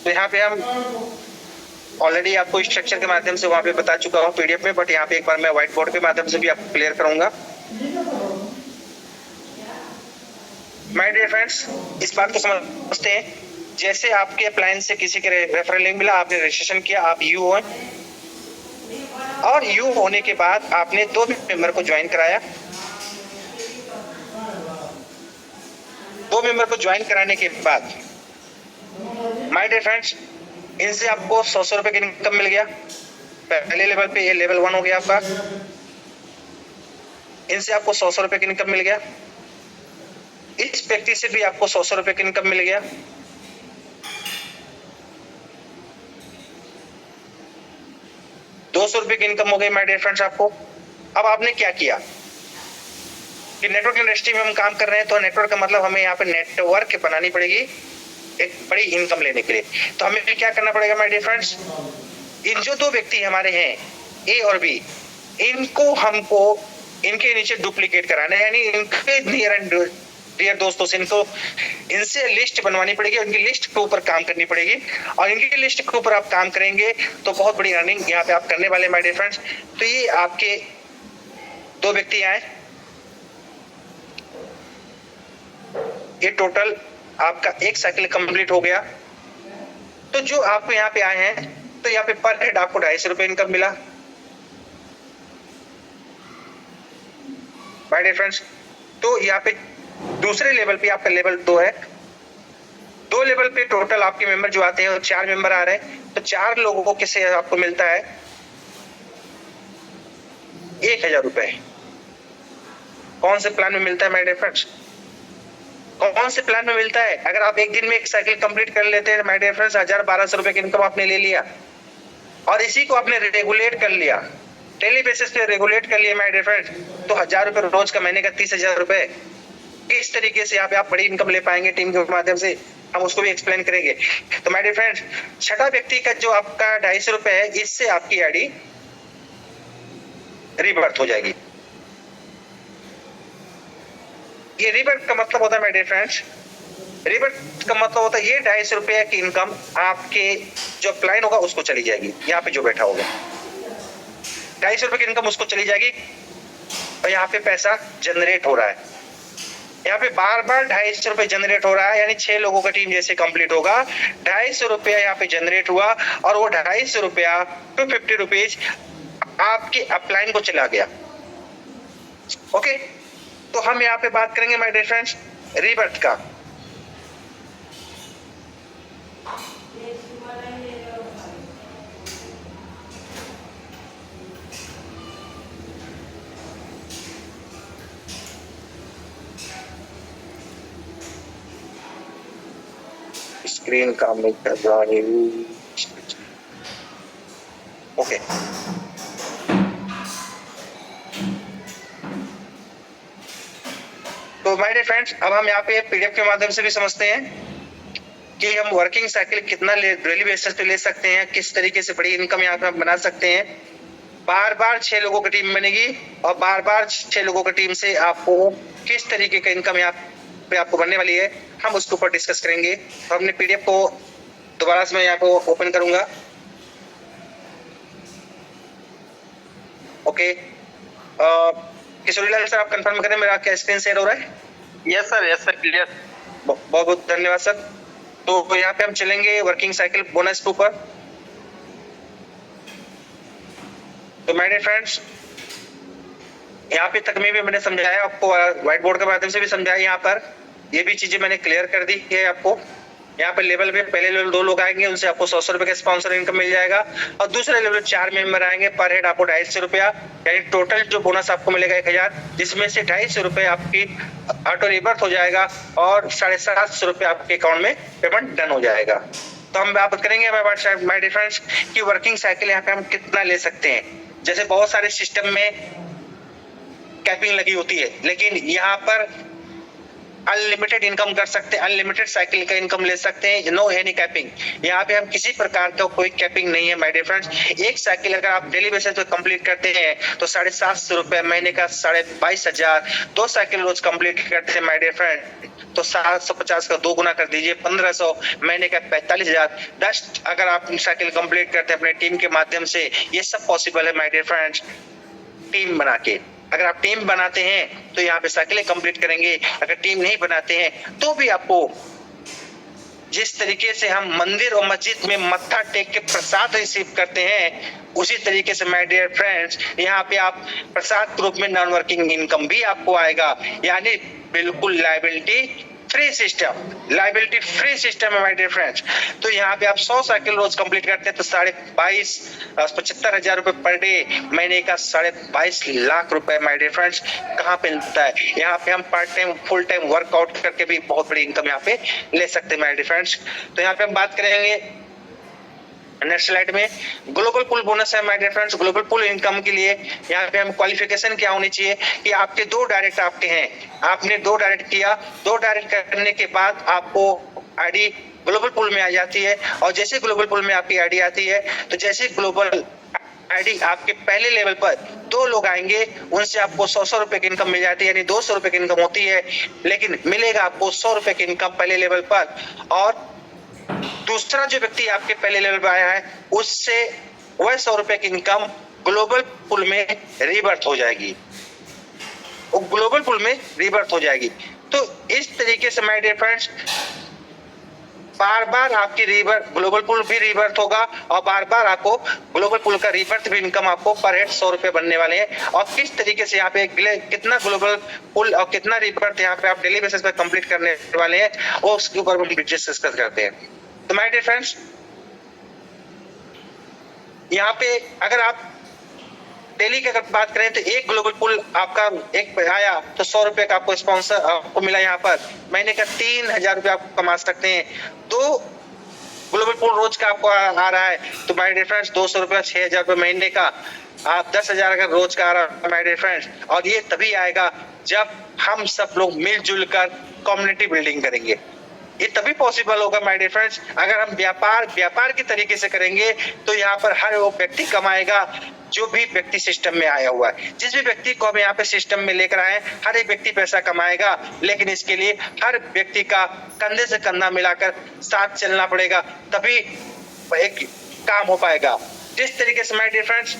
तो यहाँ पे हम ऑलरेडी आपको स्ट्रक्चर के माध्यम से वहां पे बता चुका हूँ पीडीएफ में, बट यहाँ पे एक बार मैं व्हाइट बोर्ड के माध्यम से भी आपको क्लियर करूंगा। माय डियर फ्रेंड्स, इस बात को समझते हैं, जैसे आपके अप्लायंस से किसी के रेफरल लिंक मिला, आपने रजिस्ट्रेशन किया, आप यू हो, और यू होने के बाद आपने 2 मेंबर को ज्वाइन कराया। 2 मेंबर को ज्वाइन कराने के बाद माय डियर फ्रेंड्स, इनसे आपको 100 रुपए की इनकम मिल गया पहले लेवल पे, ये लेवल 1 हो गया आपका। इनसे आपको 100 रुपए की इनकम मिल गया। इस व्यक्ति से भी आपको 100 रुपए की इनकम मिल गया। ₹200 की इनकम हो गई माय डियर फ्रेंड्स आपको। अब आपने क्या किया कि नेटवर्क इंडस्ट्री में हम काम कर रहे हैं, तो नेटवर्क का मतलब हमें यहाँ पे नेटवर्क बनानी पड़ेगी एक बड़ी इनकम लेने के लिए। तो हमें क्या करना पड़ेगा माय डियर फ्रेंड्स, इन जो 2 व्यक्ति हमारे हैं ए और बी, इनको हमको इनके नीचे डुप्लीकेट कराना है, यानी इनके नियर एंड डियर दोस्तों से इनसे लिस्ट बनवानी पड़ेगी, उनकी लिस्ट के ऊपर काम करनी पड़ेगी, और इनकी लिस्ट के ऊपर आप काम करेंगे तो बहुत बड़ी अर्निंग यहाँ पे आप करने वाले माय डियर फ्रेंड्स। तो ये आपके 2 व्यक्ति आए, ये टोटल आपका एक साइकिल कंप्लीट हो गया। तो जो आपको यहाँ पे आए हैं, तो यहाँ पे पर हेड आपको 250 रुपए इनकम मिला माय डियर फ्रेंड्स। तो यहाँ पे दूसरे लेवल पे आपका लेवल 2 है। 2 लेवल पे टोटल आपके मेंबर जो आते हैं वो 4 मेंबर आ रहे हैं। तो 4 लोगों को किससे आपको मिलता है 1000 रुपए। कौन से प्लान में मिलता है माय डियर फ्रेंड्स, कौन से प्लान में मिलता है? अगर आप एक दिन में एक साइकिल कंप्लीट कर लेते हैं माय डियर फ्रेंड्स, 1000-1200 रुपए की इनकम आपने ले लिया, और इसी को आपने रेगुलेट कर लिया, डेली बेसिस पे रेगुलेट कर लिया माय डियर फ्रेंड्स, तो 1000 रुपए रोज का, महीने का 30,000 रुपए। किस तरीके से यहाँ पे आप बड़ी इनकम ले पाएंगे टीम के माध्यम से, हम उसको भी एक्सप्लेन करेंगे। तो माय डियर फ्रेंड्स, छठा व्यक्ति का जो आपका 250 रुपए है, इससे आपकी आईडी रीबर्थ हो जाएगी। ये रीबर्थ का मतलब होता है माय डियर फ्रेंड्स, रीबर्थ का मतलब होता है ये 250 रुपए की इनकम आपके जो अपलाइन होगा उसको चली जाएगी। यहाँ पे जो बैठा होगा 250 रुपए की इनकम उसको चली जाएगी, और यहाँ पे पैसा जनरेट हो रहा है। यहाँ पे बार बार 250 रुपए जनरेट हो रहा है, यानी 6 लोगों का टीम जैसे कंप्लीट होगा, 250 रुपया यहाँ पे जनरेट हुआ, और वो 250 रुपया 250 रुपीज आपके अपलाइन को चला गया। ओके, तो हम यहाँ पे बात करेंगे माय डियर फ्रेंड्स रीबर्थ का। स्क्रीन काम नहीं कर रहा है। ओके, तो माय डियर फ्रेंड्स, अब हम यहाँ पे पीडीएफ के माध्यम से भी समझते हैं कि हम वर्किंग साइकिल कितना डेली बेसिस पे ले सकते हैं, किस तरीके से बड़ी इनकम यहाँ पे हम बना सकते हैं। बार बार 6 लोगों की टीम बनेगी, और बार बार 6 लोगों की टीम से आपको किस तरीके का इनकम यहाँ पे आपको बनने वाली है, हम उसके ऊपर डिस्कस करेंगे। तो अपने पीडीएफ को दोबारा से मैं यहाँ पे ओपन करूंगा। ओके, किशोरीलाल सर, आप कंफर्म करें मेरा क्या स्क्रीन शेयर हो रहा है? Yes sir clear. बहुत बहुत धन्यवाद सर। तो यहाँ पे हम चलेंगे वर्किंग साइकिल बोनस के ऊपर। तो माय डियर फ्रेंड्स, यहाँ पे तक में भी मैंने समझाया आपको, व्हाइट बोर्ड के माध्यम से भी समझाया। यहाँ पर ये भी चीजें मैंने क्लियर कर दी है आपको। यहाँ पे लेवल पे पहले लेवल 2 लोग आएंगे, उनसे आपको 100 रुपए का स्पॉन्सर इनकम मिल जाएगा, और दूसरे लेवल 4 मेंबर आएंगे, पर हेड आपको 250 रुपया, यानी टोटल जो बोनस आपको मिलेगा 1000, जिसमें से 250 रुपए आपकी ऑटो रिबर्थ हो जाएगा और 750 रुपए आपके अकाउंट में पेमेंट डन हो जाएगा। तो हम बात करेंगे माय डियर फ्रेंड्स की वर्किंग साइकिल यहाँ पे हम कितना ले सकते हैं। जैसे बहुत सारे सिस्टम में कैपिंग लगी होती है, लेकिन यहाँ पर अनलिमिटेड इनकम कर सकते हैं, अनलिमिटेड साइकिल का इनकम ले सकते हैं, नो एनी कैपिंग। यहाँ पे हम किसी प्रकार का कोई कैपिंग नहीं है माय डियर फ्रेंड्स। एक साइकिल अगर आप डेली बेसिस पे कंप्लीट करते हैं तो 750 रुपए, महीने का 22,500। 2 साइकिल रोज कंप्लीट करते हैं माय डियर फ्रेंड तो 750 का 2 गुना कर दीजिए, 1500, महीने का 45,000। 10 अगर आप साइकिल कंप्लीट करते हैं अपने टीम के माध्यम से, ये सब पॉसिबल है माय डियर फ्रेंड्स टीम बना के। अगर आप टीम बनाते हैं तो यहाँ पे साइकिलें कंप्लीट करेंगे, अगर टीम नहीं बनाते हैं तो भी आपको, जिस तरीके से हम मंदिर और मस्जिद में मत्था टेक के प्रसाद रिसीव करते हैं, उसी तरीके से माय डियर फ्रेंड्स यहाँ पे आप प्रसाद के रूप में नॉन वर्किंग इनकम भी आपको आएगा, यानी बिल्कुल liability free system, liability free system है माय डियर फ्रेंड्स। तो यहाँ पे आप 100 साइकिल रोज कंप्लीट करते हैं तो 75,000 रुपए पर डे, महीने का 22.5 लाख रुपए माय डियर फ्रेंड्स कहाँ पे मिलता है। यहाँ पे हम part time full time workout करके भी बहुत बड़ी इनकम यहाँ पे ले सकते हैं माय डियर फ्रेंड्स। तो यहाँ पे हम बात करेंगे नेक्स्ट स्लाइड में ग्लोबल पूल बोनस है my dear friends. Global pool income के लिए यहाँ पे हम क्वालिफिकेशन क्या होनी चाहिए कि आपके 2 डायरेक्ट आपके हैं, आपने 2 डायरेक्ट किया, 2 डायरेक्ट करने के बाद आपको आईडी ग्लोबल पूल में आ जाती है, और जैसे ग्लोबल पूल में आपकी आईडी आती है तो जैसे ग्लोबल आईडी आपके पहले लेवल पर 2 लोग आएंगे, उनसे आपको 100 रुपए की इनकम मिल जाती है, यानी 200 रुपए की इनकम होती है, लेकिन मिलेगा आपको 100 रुपए की इनकम पहले लेवल पर, और दूसरा जो व्यक्ति आपके पहले लेवल पर आया है उससे वह 100 रुपए की इनकम ग्लोबल पूल में रिबर्थ हो जाएगी, वो ग्लोबल पूल में रिबर्थ हो जाएगी। तो इस तरीके से माय डियर फ्रेंड्स बार बार आपकी रिबर्थ ग्लोबल पूल भी रिबर्थ होगा, और बार बार आपको ग्लोबल पूल का रिबर्थ भी इनकम आपको पर हेड 100 रुपए बनने वाले हैं। और किस तरीके से यहाँ पे कितना ग्लोबल पूल और कितना रिबर्थ यहाँ पे आप डेली बेसिस पे कंप्लीट करने वाले हैं, वो उसके ऊपर हम डिस्कस करते हैं। तो माय डियर फ्रेंड्स यहाँ पे अगर आप डेली की अगर बात करें तो एक ग्लोबल पूल आपका एक आया तो 100 रुपए का आपको स्पॉन्सर आपको मिला, यहाँ पर महीने का 3,000 रुपए आप कमा सकते हैं। 2 ग्लोबल पूल रोज का आपको आ रहा है तो माय डियर फ्रेंड्स 200 रुपए 6,000 रुपए महीने का, आप 10,000 अगर रोज का आ रहा है माय डियर फ्रेंड्स, और ये तभी आएगा जब हम सब लोग मिलजुल कर कम्युनिटी बिल्डिंग करेंगे, ये तभी पॉसिबल होगा माय डियर फ्रेंड्स। अगर हम व्यापार की तरीके से करेंगे तो यहाँ पर हर वो व्यक्ति कमाएगा जो भी व्यक्ति सिस्टम में आया हुआ है। जिस भी व्यक्ति को हम यहाँ पे सिस्टम में लेकर आए, हर एक व्यक्ति पैसा कमाएगा, लेकिन इसके लिए हर व्यक्ति का कंधे से कंधा मिलाकर साथ चलना पड़ेगा, तभी एक काम हो पाएगा। जिस तरीके से माय डियर फ्रेंड्स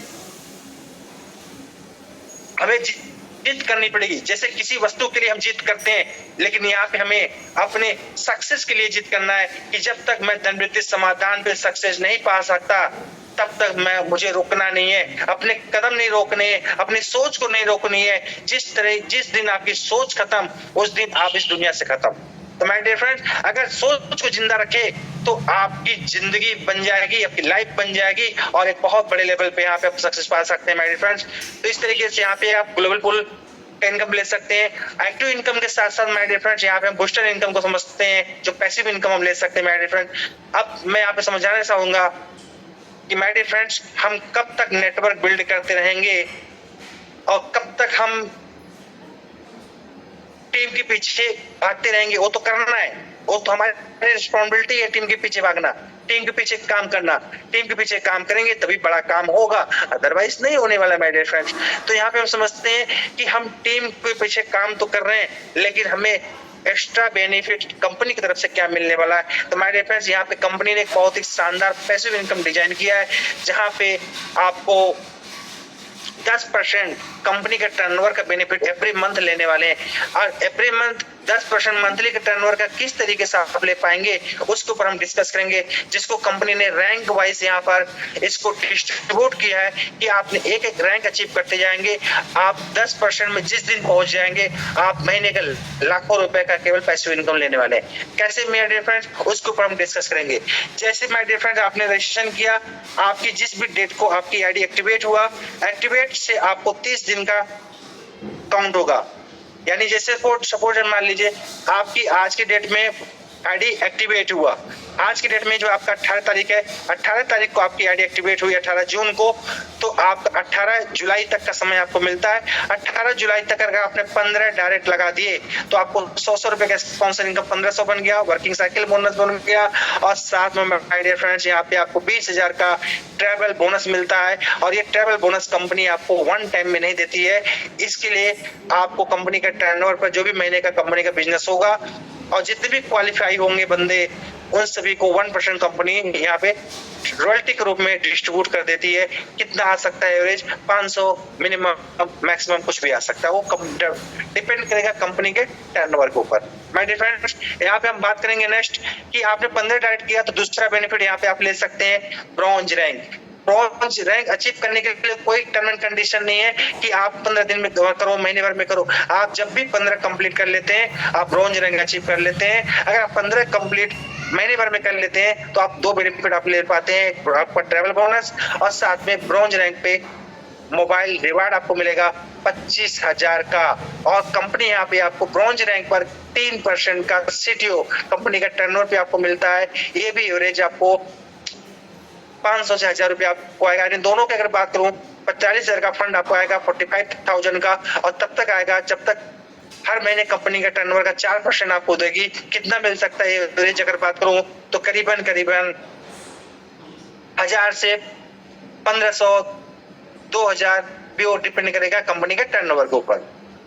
हमें जीत करनी पड़ेगी, जैसे किसी वस्तु के लिए हम जीत करते हैं, लेकिन यहाँ पे हमें अपने सक्सेस के लिए जीत करना है कि जब तक मैं धनवृद्धि समाधान पे सक्सेस नहीं पा सकता तब तक मुझे रोकना नहीं है, अपने कदम नहीं रोकने हैं, अपनी सोच को नहीं रोकनी है। जिस दिन आपकी सोच खत्म उस दिन आप इस दुनिया से खत्म। तो माय डियर फ्रेंड्स अगर सोच को जिंदा रखे तो आपकी जिंदगी बन जाएगी, आपकी लाइफ बन जाएगी, और एक बहुत बड़े लेवल पे यहाँ पे आप सक्सेस पा सकते हैं माय डियर फ्रेंड्स। तो इस तरीके से यहाँ पे आप ग्लोबल पूल का इनकम ले सकते हैं। एक्टिव इनकम के साथ साथ माय डियर फ्रेंड्स यहाँ पे हम बूस्टर इनकम को समझते हैं, जो पैसिव इनकम हम ले सकते हैं माय डियर फ्रेंड्स। अब मैं यहाँ पे समझाना चाहूंगा कि माय डियर फ्रेंड्स हम कब तक नेटवर्क बिल्ड करते रहेंगे और कब तक हम टीम के पीछे भागते रहेंगे। वो तो करना है, वो तो हमारी रिस्पॉन्सिबिलिटी है, टीम के पीछे भागना, टीम के पीछे काम करना। टीम के पीछे काम करेंगे तभी बड़ा काम होगा, अदरवाइज नहीं होने वाला माय डियर फ्रेंड्स। तो यहाँ पे हम समझते हैं कि हम टीम के पीछे काम तो कर रहे हैं, लेकिन हमें एक्स्ट्रा बेनिफिट कंपनी की तरफ से क्या मिलने वाला है। तो माय डियर फ्रेंड्स यहाँ पे कंपनी ने एक बहुत ही शानदार पैसिव इनकम डिजाइन किया है, जहाँ पे आपको 10% कंपनी के टर्नओवर का बेनिफिट एवरी मंथ लेने वाले हैं, और एवरी मंथ 10% मंथली के टर्नओवर का किस तरीके से आप ले पाएंगे उसके ऊपर हम डिस्कस करेंगे, जिसको कंपनी ने रैंक वाइज यहाँ पर इसको डिस्ट्रीब्यूट किया है कि आपने एक एक रैंक अचीव करते जाएंगे। आप 10% में जिस दिन पहुंच जाएंगे आप महीने का लाखों रुपए का केवल पैसिव इनकम लेने वाले हैं। कैसे मेरे डियर फ्रेंड्स, उसके ऊपर हम डिस्कस करेंगे। जैसे माय डियर फ्रेंड्स आपने रजिस्ट्रेशन किया, आपकी जिस भी डेट को आपकी आईडी एक्टिवेट हुआ, एक्टिवेट से आपको 30 दिन का काउंट होगा। यानी जैसे सपोज मान लीजिए आपकी आज की डेट में आईडी एक्टिवेट हुआ, आज की डेट में जो आपका 18 तारीख है, 18 तारीख को आपकी आईडी एक्टिवेट हुई 18 जून को, तो आप 18 जुलाई तक का समय आपको मिलता है। 18 जुलाई तक अगर आपने 15 डायरेक्ट लगा दिए तो आपको 100 रुपए का स्पॉन्सर इनकम 1500 बन गया, वर्किंग साइकिल बोनस बन गया, और साथ में माय डियर फ्रेंड्स यहाँ पे आपको 20,000 का ट्रैवल बोनस मिलता है। और ये ट्रैवल बोनस कंपनी आपको वन टाइम में नहीं देती है, इसके लिए आपको कंपनी का टर्नओवर पर जो भी महीने का कंपनी का बिजनेस होगा और जितने भी क्वालिफाई होंगे बंदे उन सभी को 1% कंपनी यहाँ पे रॉयल्टी के रूप में डिस्ट्रीब्यूट कर देती है। कितना आ सकता है एवरेज 500, मिनिमम मैक्सिमम कुछ भी आ सकता है, वो डिपेंड करेगा कंपनी के टर्नओवर के ऊपर। माय डियर फ्रेंड्स यहाँ पे हम बात करेंगे नेक्स्ट कि आपने 15 डायरेक्ट किया तो दूसरा बेनिफिट यहाँ पे आप ले सकते हैं bronze rank. Bronze rank achieve करने के लिए कोई टर्म एंड कंडीशन नहीं है कि आप 15 दिन में करो, महीने भर में करो। आप जब भी 15 कंप्लीट कर लेते हैं आप ब्रॉन्ज रैंक अचीव कर लेते हैं। अगर आप 15 कंप्लीट महीने भर में कर लेते हैं तो आप 2 बेनिफिट आप ले पाते हैं, आपका ट्रैवल बोनस और साथ में ब्रॉन्ज रैंक पे मोबाइल रिवार्ड आपको मिलेगा 25,000 का। और कंपनी यहाँ पे आपको ब्रॉन्ज रैंक पर 3% का सीटीओ कंपनी का टर्नओवर पे आपको मिलता है। ये भी एवरेज आपको 500 से 1000 रुपया आपको आएगा। इन दोनों की अगर बात करूं 45,000 का फंड आपको आएगा 45,000 का, और तब तक आएगा जब तक हर महीने कंपनी का टर्नओवर का 4% आपको देगी। कितना मिल सकता है एवरेज अगर बात करूं तो करीबन 1000 से 1500, 2000 भी वो डिपेंड करेगा कंपनी के टर्नओवर के ऊपर।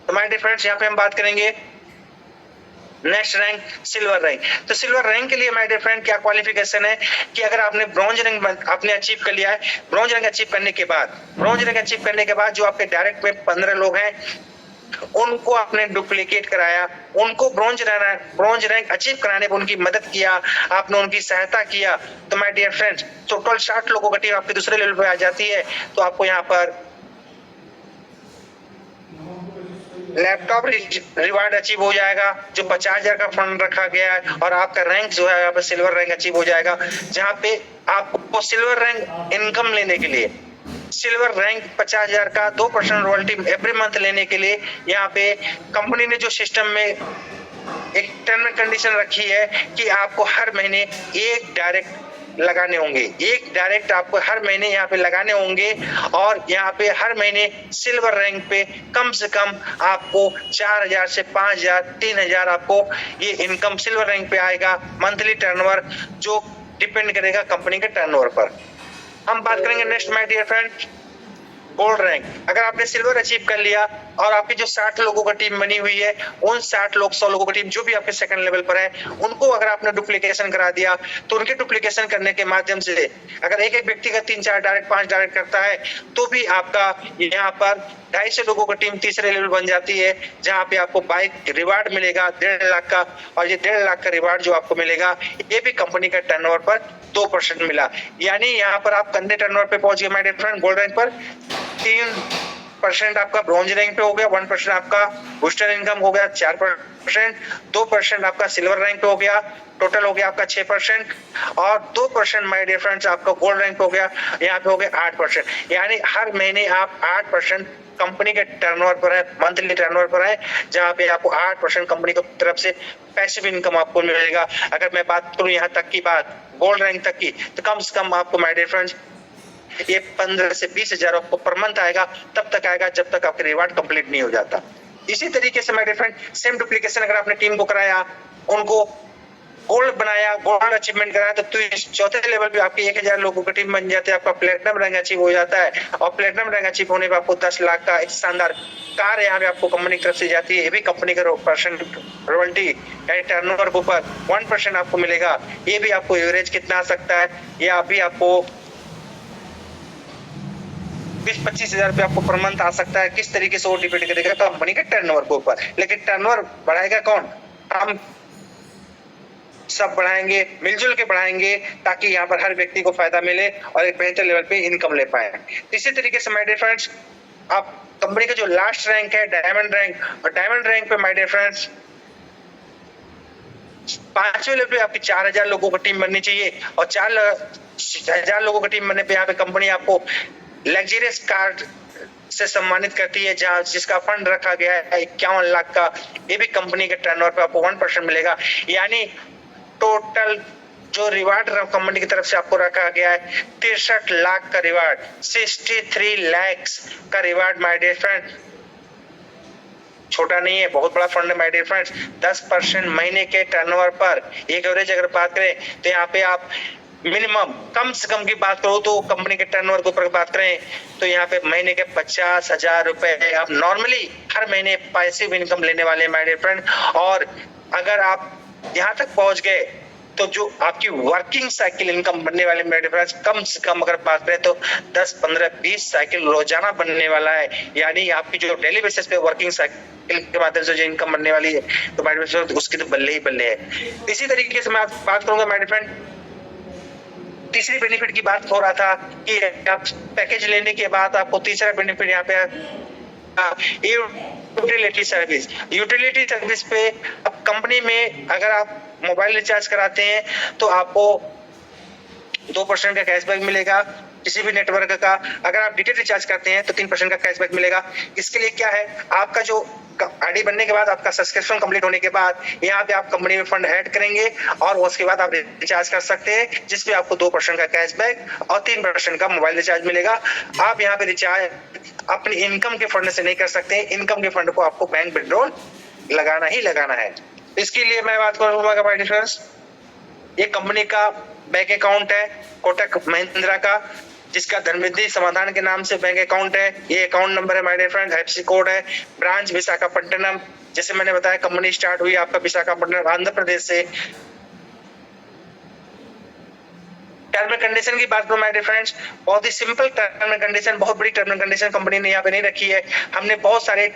तो माय डियर फ्रेंड्स यहाँ पे हम बात करेंगे नेक्स्ट रैंक सिल्वर रैंक। तो सिल्वर रैंक के लिए माय डियर फ्रेंड क्या क्वालिफिकेशन है कि अगर आपने ब्रॉन्ज रैंक आपने अचीव कर लिया है, ब्रॉन्ज रैंक अचीव करने के बाद जो आपके डायरेक्ट में 15 लोग हैं उनको आपने डुप्लीकेट कराया, उनको ब्रॉन्ज रैंक अचीव कराने में उनकी मदद किया, आपने उनकी सहायता किया, तो माय डियर फ्रेंड्स टोटल 60 लोगों का टीम आपके दूसरे लेवल पे आ जाती है। तो आपको यहाँ पर लैपटॉप रिवार्ड अचीव हो जाएगा जो 50,000 का फंड रखा गया है, और आपका रैंक जो है यहाँ पे सिल्वर रैंक अचीव हो जाएगा, जहाँ पे आपको सिल्वर रैंक इनकम लेने के लिए सिल्वर रैंक 50,000 का 2% रॉयल्टी एवरी मंथ लेने के लिए यहाँ पे कंपनी ने जो सिस्टम में एक टर्म एंड कंडीशन रखी है कि आपको हर महीने एक डायरेक्ट लगाने होंगे, एक डायरेक्ट आपको हर महीने यहाँ पे लगाने होंगे। और यहाँ पे हर महीने सिल्वर रैंक पे कम से कम आपको 4,000 से 5,000, 3,000 आपको ये इनकम सिल्वर रैंक पे आएगा मंथली टर्नओवर, जो डिपेंड करेगा कंपनी के टर्नओवर पर। हम बात करेंगे next my dear friend gold rank. अगर आपने सिल्वर अचीव कर लिया और आपकी जो 60 लोगों का टीम बनी हुई है, उन 100 लोगों की टीम जो भी आपके सेकंड लेवल पर है, उनको अगर आपने डुप्लीकेशन करा दिया तो उनके डुप्लीकेशन करने के माध्यम से अगर एक व्यक्ति का 3-4 डायरेक्ट 5 डायरेक्ट करता है तो भी आपका यहाँ पर 250 लोगों की टीम तीसरे लेवल बन जाती है, जहाँ पे आपको बाइक रिवार्ड मिलेगा 1.5 लाख का। और ये 1.5 लाख का रिवार्ड जो आपको मिलेगा ये भी कंपनी का टर्नओवर पर 2% मिला। यानी यहाँ पर आप कंपनी टर्नओवर पे पहुंच गए my dear friend gold rank पर। 3% आपका ब्रॉन्ज रैंक पे हो गया, 1% आपका बूस्टर इनकम हो गया 4%, 2% आपका सिल्वर रैंक पे हो गया, टोटल हो गया आपका 6%, और 2% माय डियर फ्रेंड्स आपका गोल्ड रैंक पे हो गया, यहाँ पे हो गया 8%। यानी हर महीने आप 8% कंपनी के टर्नओवर पर है, मंथली टर्नओवर पर है, जहाँ पे आपको 8% कंपनी की तरफ से पैसिव इनकम आपको मिलेगा। अगर मैं बात करूँ यहाँ तक की बात गोल्ड रैंक तक की, तो कम से कम आपको माय डियर फ्रेंड्स ये 15 से 20,000 आपको पर मंथ आएगा, तब तक आएगा जब तक आपका रिवार्ड कंप्लीट नहीं हो जाता। इसी तरीके से my dear friend same duplication अगर आपने टीम को कराया, उनको गोल्ड बनाया, गोल्ड अचीवमेंट कराया, तो चौथे लेवल पे आपकी 1,000 लोगों की टीम बन जाती है, आपका प्लेटिनम रैंक अचीव हो जाता है। और प्लेटिनम रैंक अचीव होने पे आपको 10 लाख का एक शानदार कार यहाँ पे आपको कंपनी की तरफ से जाती है। ये भी कंपनी का परसेंट रॉयल्टी यानी टर्नओवर के ऊपर 1% आपको मिलेगा। ये भी आपको एवरेज कितना आ सकता है, ये अभी आपको 20-25 हजार रुपये आपको पर मंथ आ सकता है। किस तरीके से वो डिपेंड करेगा कंपनी के टर्नओवर के ऊपर। लेकिन टर्नओवर बढ़ाएगा कौन? हम सब बढ़ाएंगे, मिलजुल के बढ़ाएंगे, ताकि यहाँ पर हर व्यक्ति को फायदा मिले और एक बेहतर लेवल पे इनकम ले पाए। इसी तरीके से माय डियर फ्रेंड्स, आप कंपनी का जो लास्ट रैंक है डायमंड रैंक, और डायमंड रैंक पे माय डियर फ्रेंड्स 5वें लेवल पे आपकी 4000 लोगों की टीम बननी चाहिए, और 4000 लोगों की टीम बनने पे यहाँ पे कंपनी आपको लग्जरियस कार से सम्मानित करती है, जहां जिसका फंड रखा गया है 51 लाख का। ये भी कंपनी के टर्नओवर पे आपको 1% मिलेगा, यानी टोटल जो रिवार्ड कंपनी की तरफ से आपको रखा गया है 63 लाख का रिवार्ड, 63 lakhs का रिवार्ड माय डियर फ्रेंड। छोटा नहीं है, बहुत बड़ा फंड है माय डियर फ्रेंड्स। 10% महीने के टर्नओवर पर एक एवरेज अगर बात करें तो यहाँ पे आप मिनिमम कम से कम की बात करो तो कंपनी के टर्नओवर के ऊपर बात करें तो यहाँ पे महीने के 50,000 रुपए आप नॉर्मली हर महीने पैसिव इनकम लेने वाले माय डियर फ्रेंड। और अगर आप यहाँ तक पहुंच गए तो जो आपकी वर्किंग साइकिल इनकम बनने वाले मेरे डिफरेंस कम से कम अगर बात करें तो 10, 15, 20 साइकिल रोजाना बनने वाला है, यानी आपकी जो डेली बेसिस पे वर्किंग साइकिल के माध्यम से जो इनकम बनने वाली है तो माय डिफरेंस उसकी तो बल्ले ही बल्ले है। इसी तरीके से मैं बात करूंगा माय डिफरेंस, तीसरी बेनिफिट की बात हो रहा था कि आप पैकेज लेने के बाद आपको तीसरा बेनिफिट यहाँ पे यूटिलिटी सर्विस पे अब कंपनी में अगर आप मोबाइल रिचार्ज कराते हैं तो आपको 2% का कैशबैक मिलेगा किसी भी नेटवर्क का। अगर आप डीटीएच रिचार्ज करते हैं तो 3% का कैशबैक मिलेगा। इसके लिए क्या है, आपका जो आईडी बनने के बाद आपका सब्सक्रिप्शन कंप्लीट होने के बाद यहाँ पे आप कंपनी में फंड ऐड करेंगे और उसके बाद आप रिचार्ज कर सकते हैं, जिसपे आपको 2% का कैशबैक और 3% का मोबाइल रिचार्ज मिलेगा। आप यहाँ पे रिचार्ज अपनी इनकम के फंड से नहीं कर सकते, इनकम के फंड को आपको बैंक विड्रॉल लगाना ही लगाना है। इसके लिए मैं बात करूंगा माय डिफरेंस, ये कंपनी का बैंक अकाउंट है कोटक महिंद्रा का, जिसका धनवृद्धि समाधान के नाम से बैंक अकाउंट है। ये अकाउंट नंबर है my dear friend, FC code है, ब्रांच विशाखापट्टनम। जैसे मैंने बताया कंपनी स्टार्ट हुई आपका विशाखापट्टनम आंध्र प्रदेश से। टर्म एंड कंडीशन की बात करूं माय डियर फ्रेंड्स, बहुत ही सिंपल टर्म एंड कंडीशन, बहुत बड़ी टर्म एंड कंडीशन कंपनी ने यहाँ पे नहीं रखी है। हमने बहुत सारे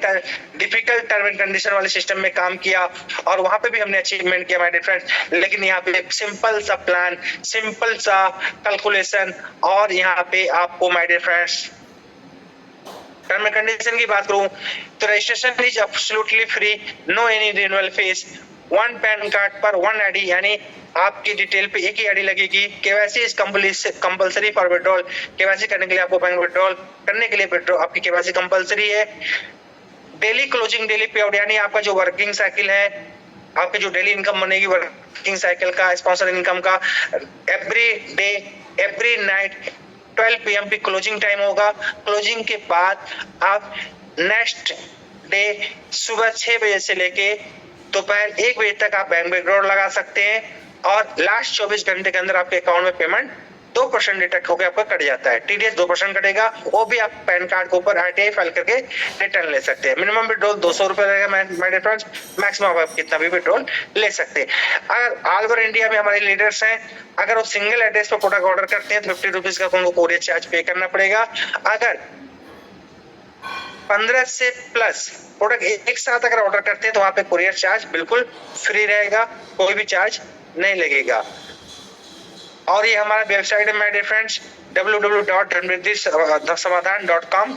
डिफिकल्ट टर्म एंड कंडीशन वाले सिस्टम में काम किया और वहां पे भी हमने अचीवमेंट किया माय डियर फ्रेंड्स, लेकिन यहाँ पे सिंपल सा प्लान, सिंपल सा कैलकुलेशन, और यहाँ पे आपको my dear friends term and condition की बात करूं तो registration is absolutely free, no any renewal fees, 1 PAN card पर 1 आईडी, यानी आपकी डिटेल पे एक ही आईडी लगेगी। KYC is compulsory for withdrawal, KYC करने के लिए आपको बैंक विड्रॉल करने के लिए विड्रॉल आपकी केवाईसी कंपलसरी है। डेली क्लोजिंग डेली पे आउट, यानी आपका जो वर्किंग साइकिल है, आपकी जो डेली इनकम बनेगी वर्किंग साइकिल का स्पॉन्सर इनकम का, every day every night 12 PM पे क्लोजिंग टाइम होगा। क्लोजिंग के बाद आप नेक्स्ट डे सुबह 6 बजे से लेके दोपहर 1 बजे तक आप बैंक विड्रॉल लगा सकते हैं और लास्ट 24 घंटे के अंदर आपके अकाउंट में पेमेंट 2% डिडक्ट होकर आपका कट जाता है। टीडीएस 2% कटेगा, वो भी आप पैन कार्ड के ऊपर आरटीआई फाइल करके रिटर्न ले सकते हैं। मिनिमम विड्रॉल 200 रुपए रहेगा माय डियर फ्रेंड्स, मैक्सिमम आप कितना भी विड्रॉल ले सकते हैं। अगर ऑल ओवर इंडिया में हमारे लीडर्स हैं, अगर वो सिंगल एड्रेस पर प्रोडक्ट ऑर्डर करते हैं तो 50 रुपीज का उनको कोरियर चार्ज पे करना पड़ेगा। अगर 15 से प्लस प्रोडक्ट एक साथ अगर ऑर्डर करते हैं तो वहां पे कोरियर चार्ज बिल्कुल फ्री रहेगा, कोई भी चार्ज नहीं लगेगा। और ये हमारा वेबसाइट है my dear friends, www.dhanvriddhisamadan.com।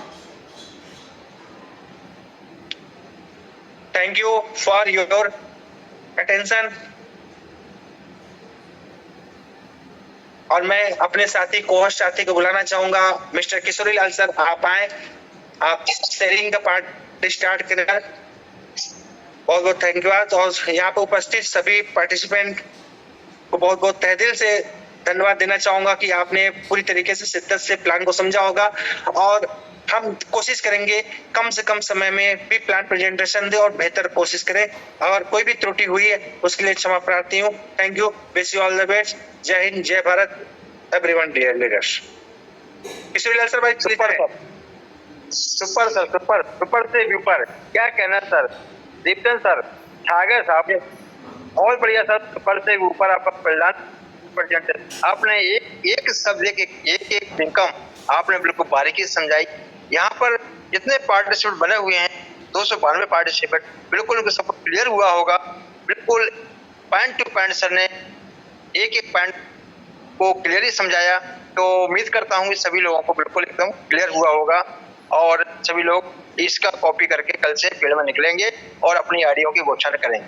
Thank you for your attention. और मैं अपने साथी कोहोस्ट साथी को बुलाना चाहूंगा, मिस्टर किशोरी लाल सर, आप आए, आप शेयरिंग का पार्ट स्टार्ट करें। बहुत बहुत थैंक यू। और यहाँ पे उपस्थित सभी पार्टिसिपेंट को बहुत बहुत तहे दिल से धन्यवाद देना चाहूंगा कि आपने पूरी तरीके से शिद्दत से प्लान को समझा होगा, और हम कोशिश करेंगे कम से कम समय में भी प्लान प्रेजेंटेशन दे और बेहतर कोशिश करें। अगर कोई भी त्रुटि हुई है उसके लिए क्षमा प्रार्थी हूँ। Thank you, wish you all the best. जय हिंद, जय Bharat, everyone dear leaders. Kishori Lal sir भाई, सुपर सर, सुपर से भी ऊपर, क्या कहना सर। दीप्तन सर, छागर साहब, और बढ़िया सर, सुपर से ऊपर आपका प्रधान आपने एक सब्जेक्ट एक इनकम आपने बिल्कुल बारीकी समझाई। यहाँ पर जितने पार्टिसिपेंट बने हुए हैं 292 पार्टिसिपेंट, बिल्कुल उनको सब क्लियर हुआ होगा बिल्कुल पॉइंट टू पॉइंट सर ने एक एक पॉइंट को क्लियरली समझाया। तो उम्मीद करता हूँ कि सभी लोगों को बिल्कुल एकदम क्लियर हुआ होगा और सभी लोग इसका कॉपी करके कल से फील्ड में निकलेंगे और अपनी आईडियों की घोषणा करेंगे।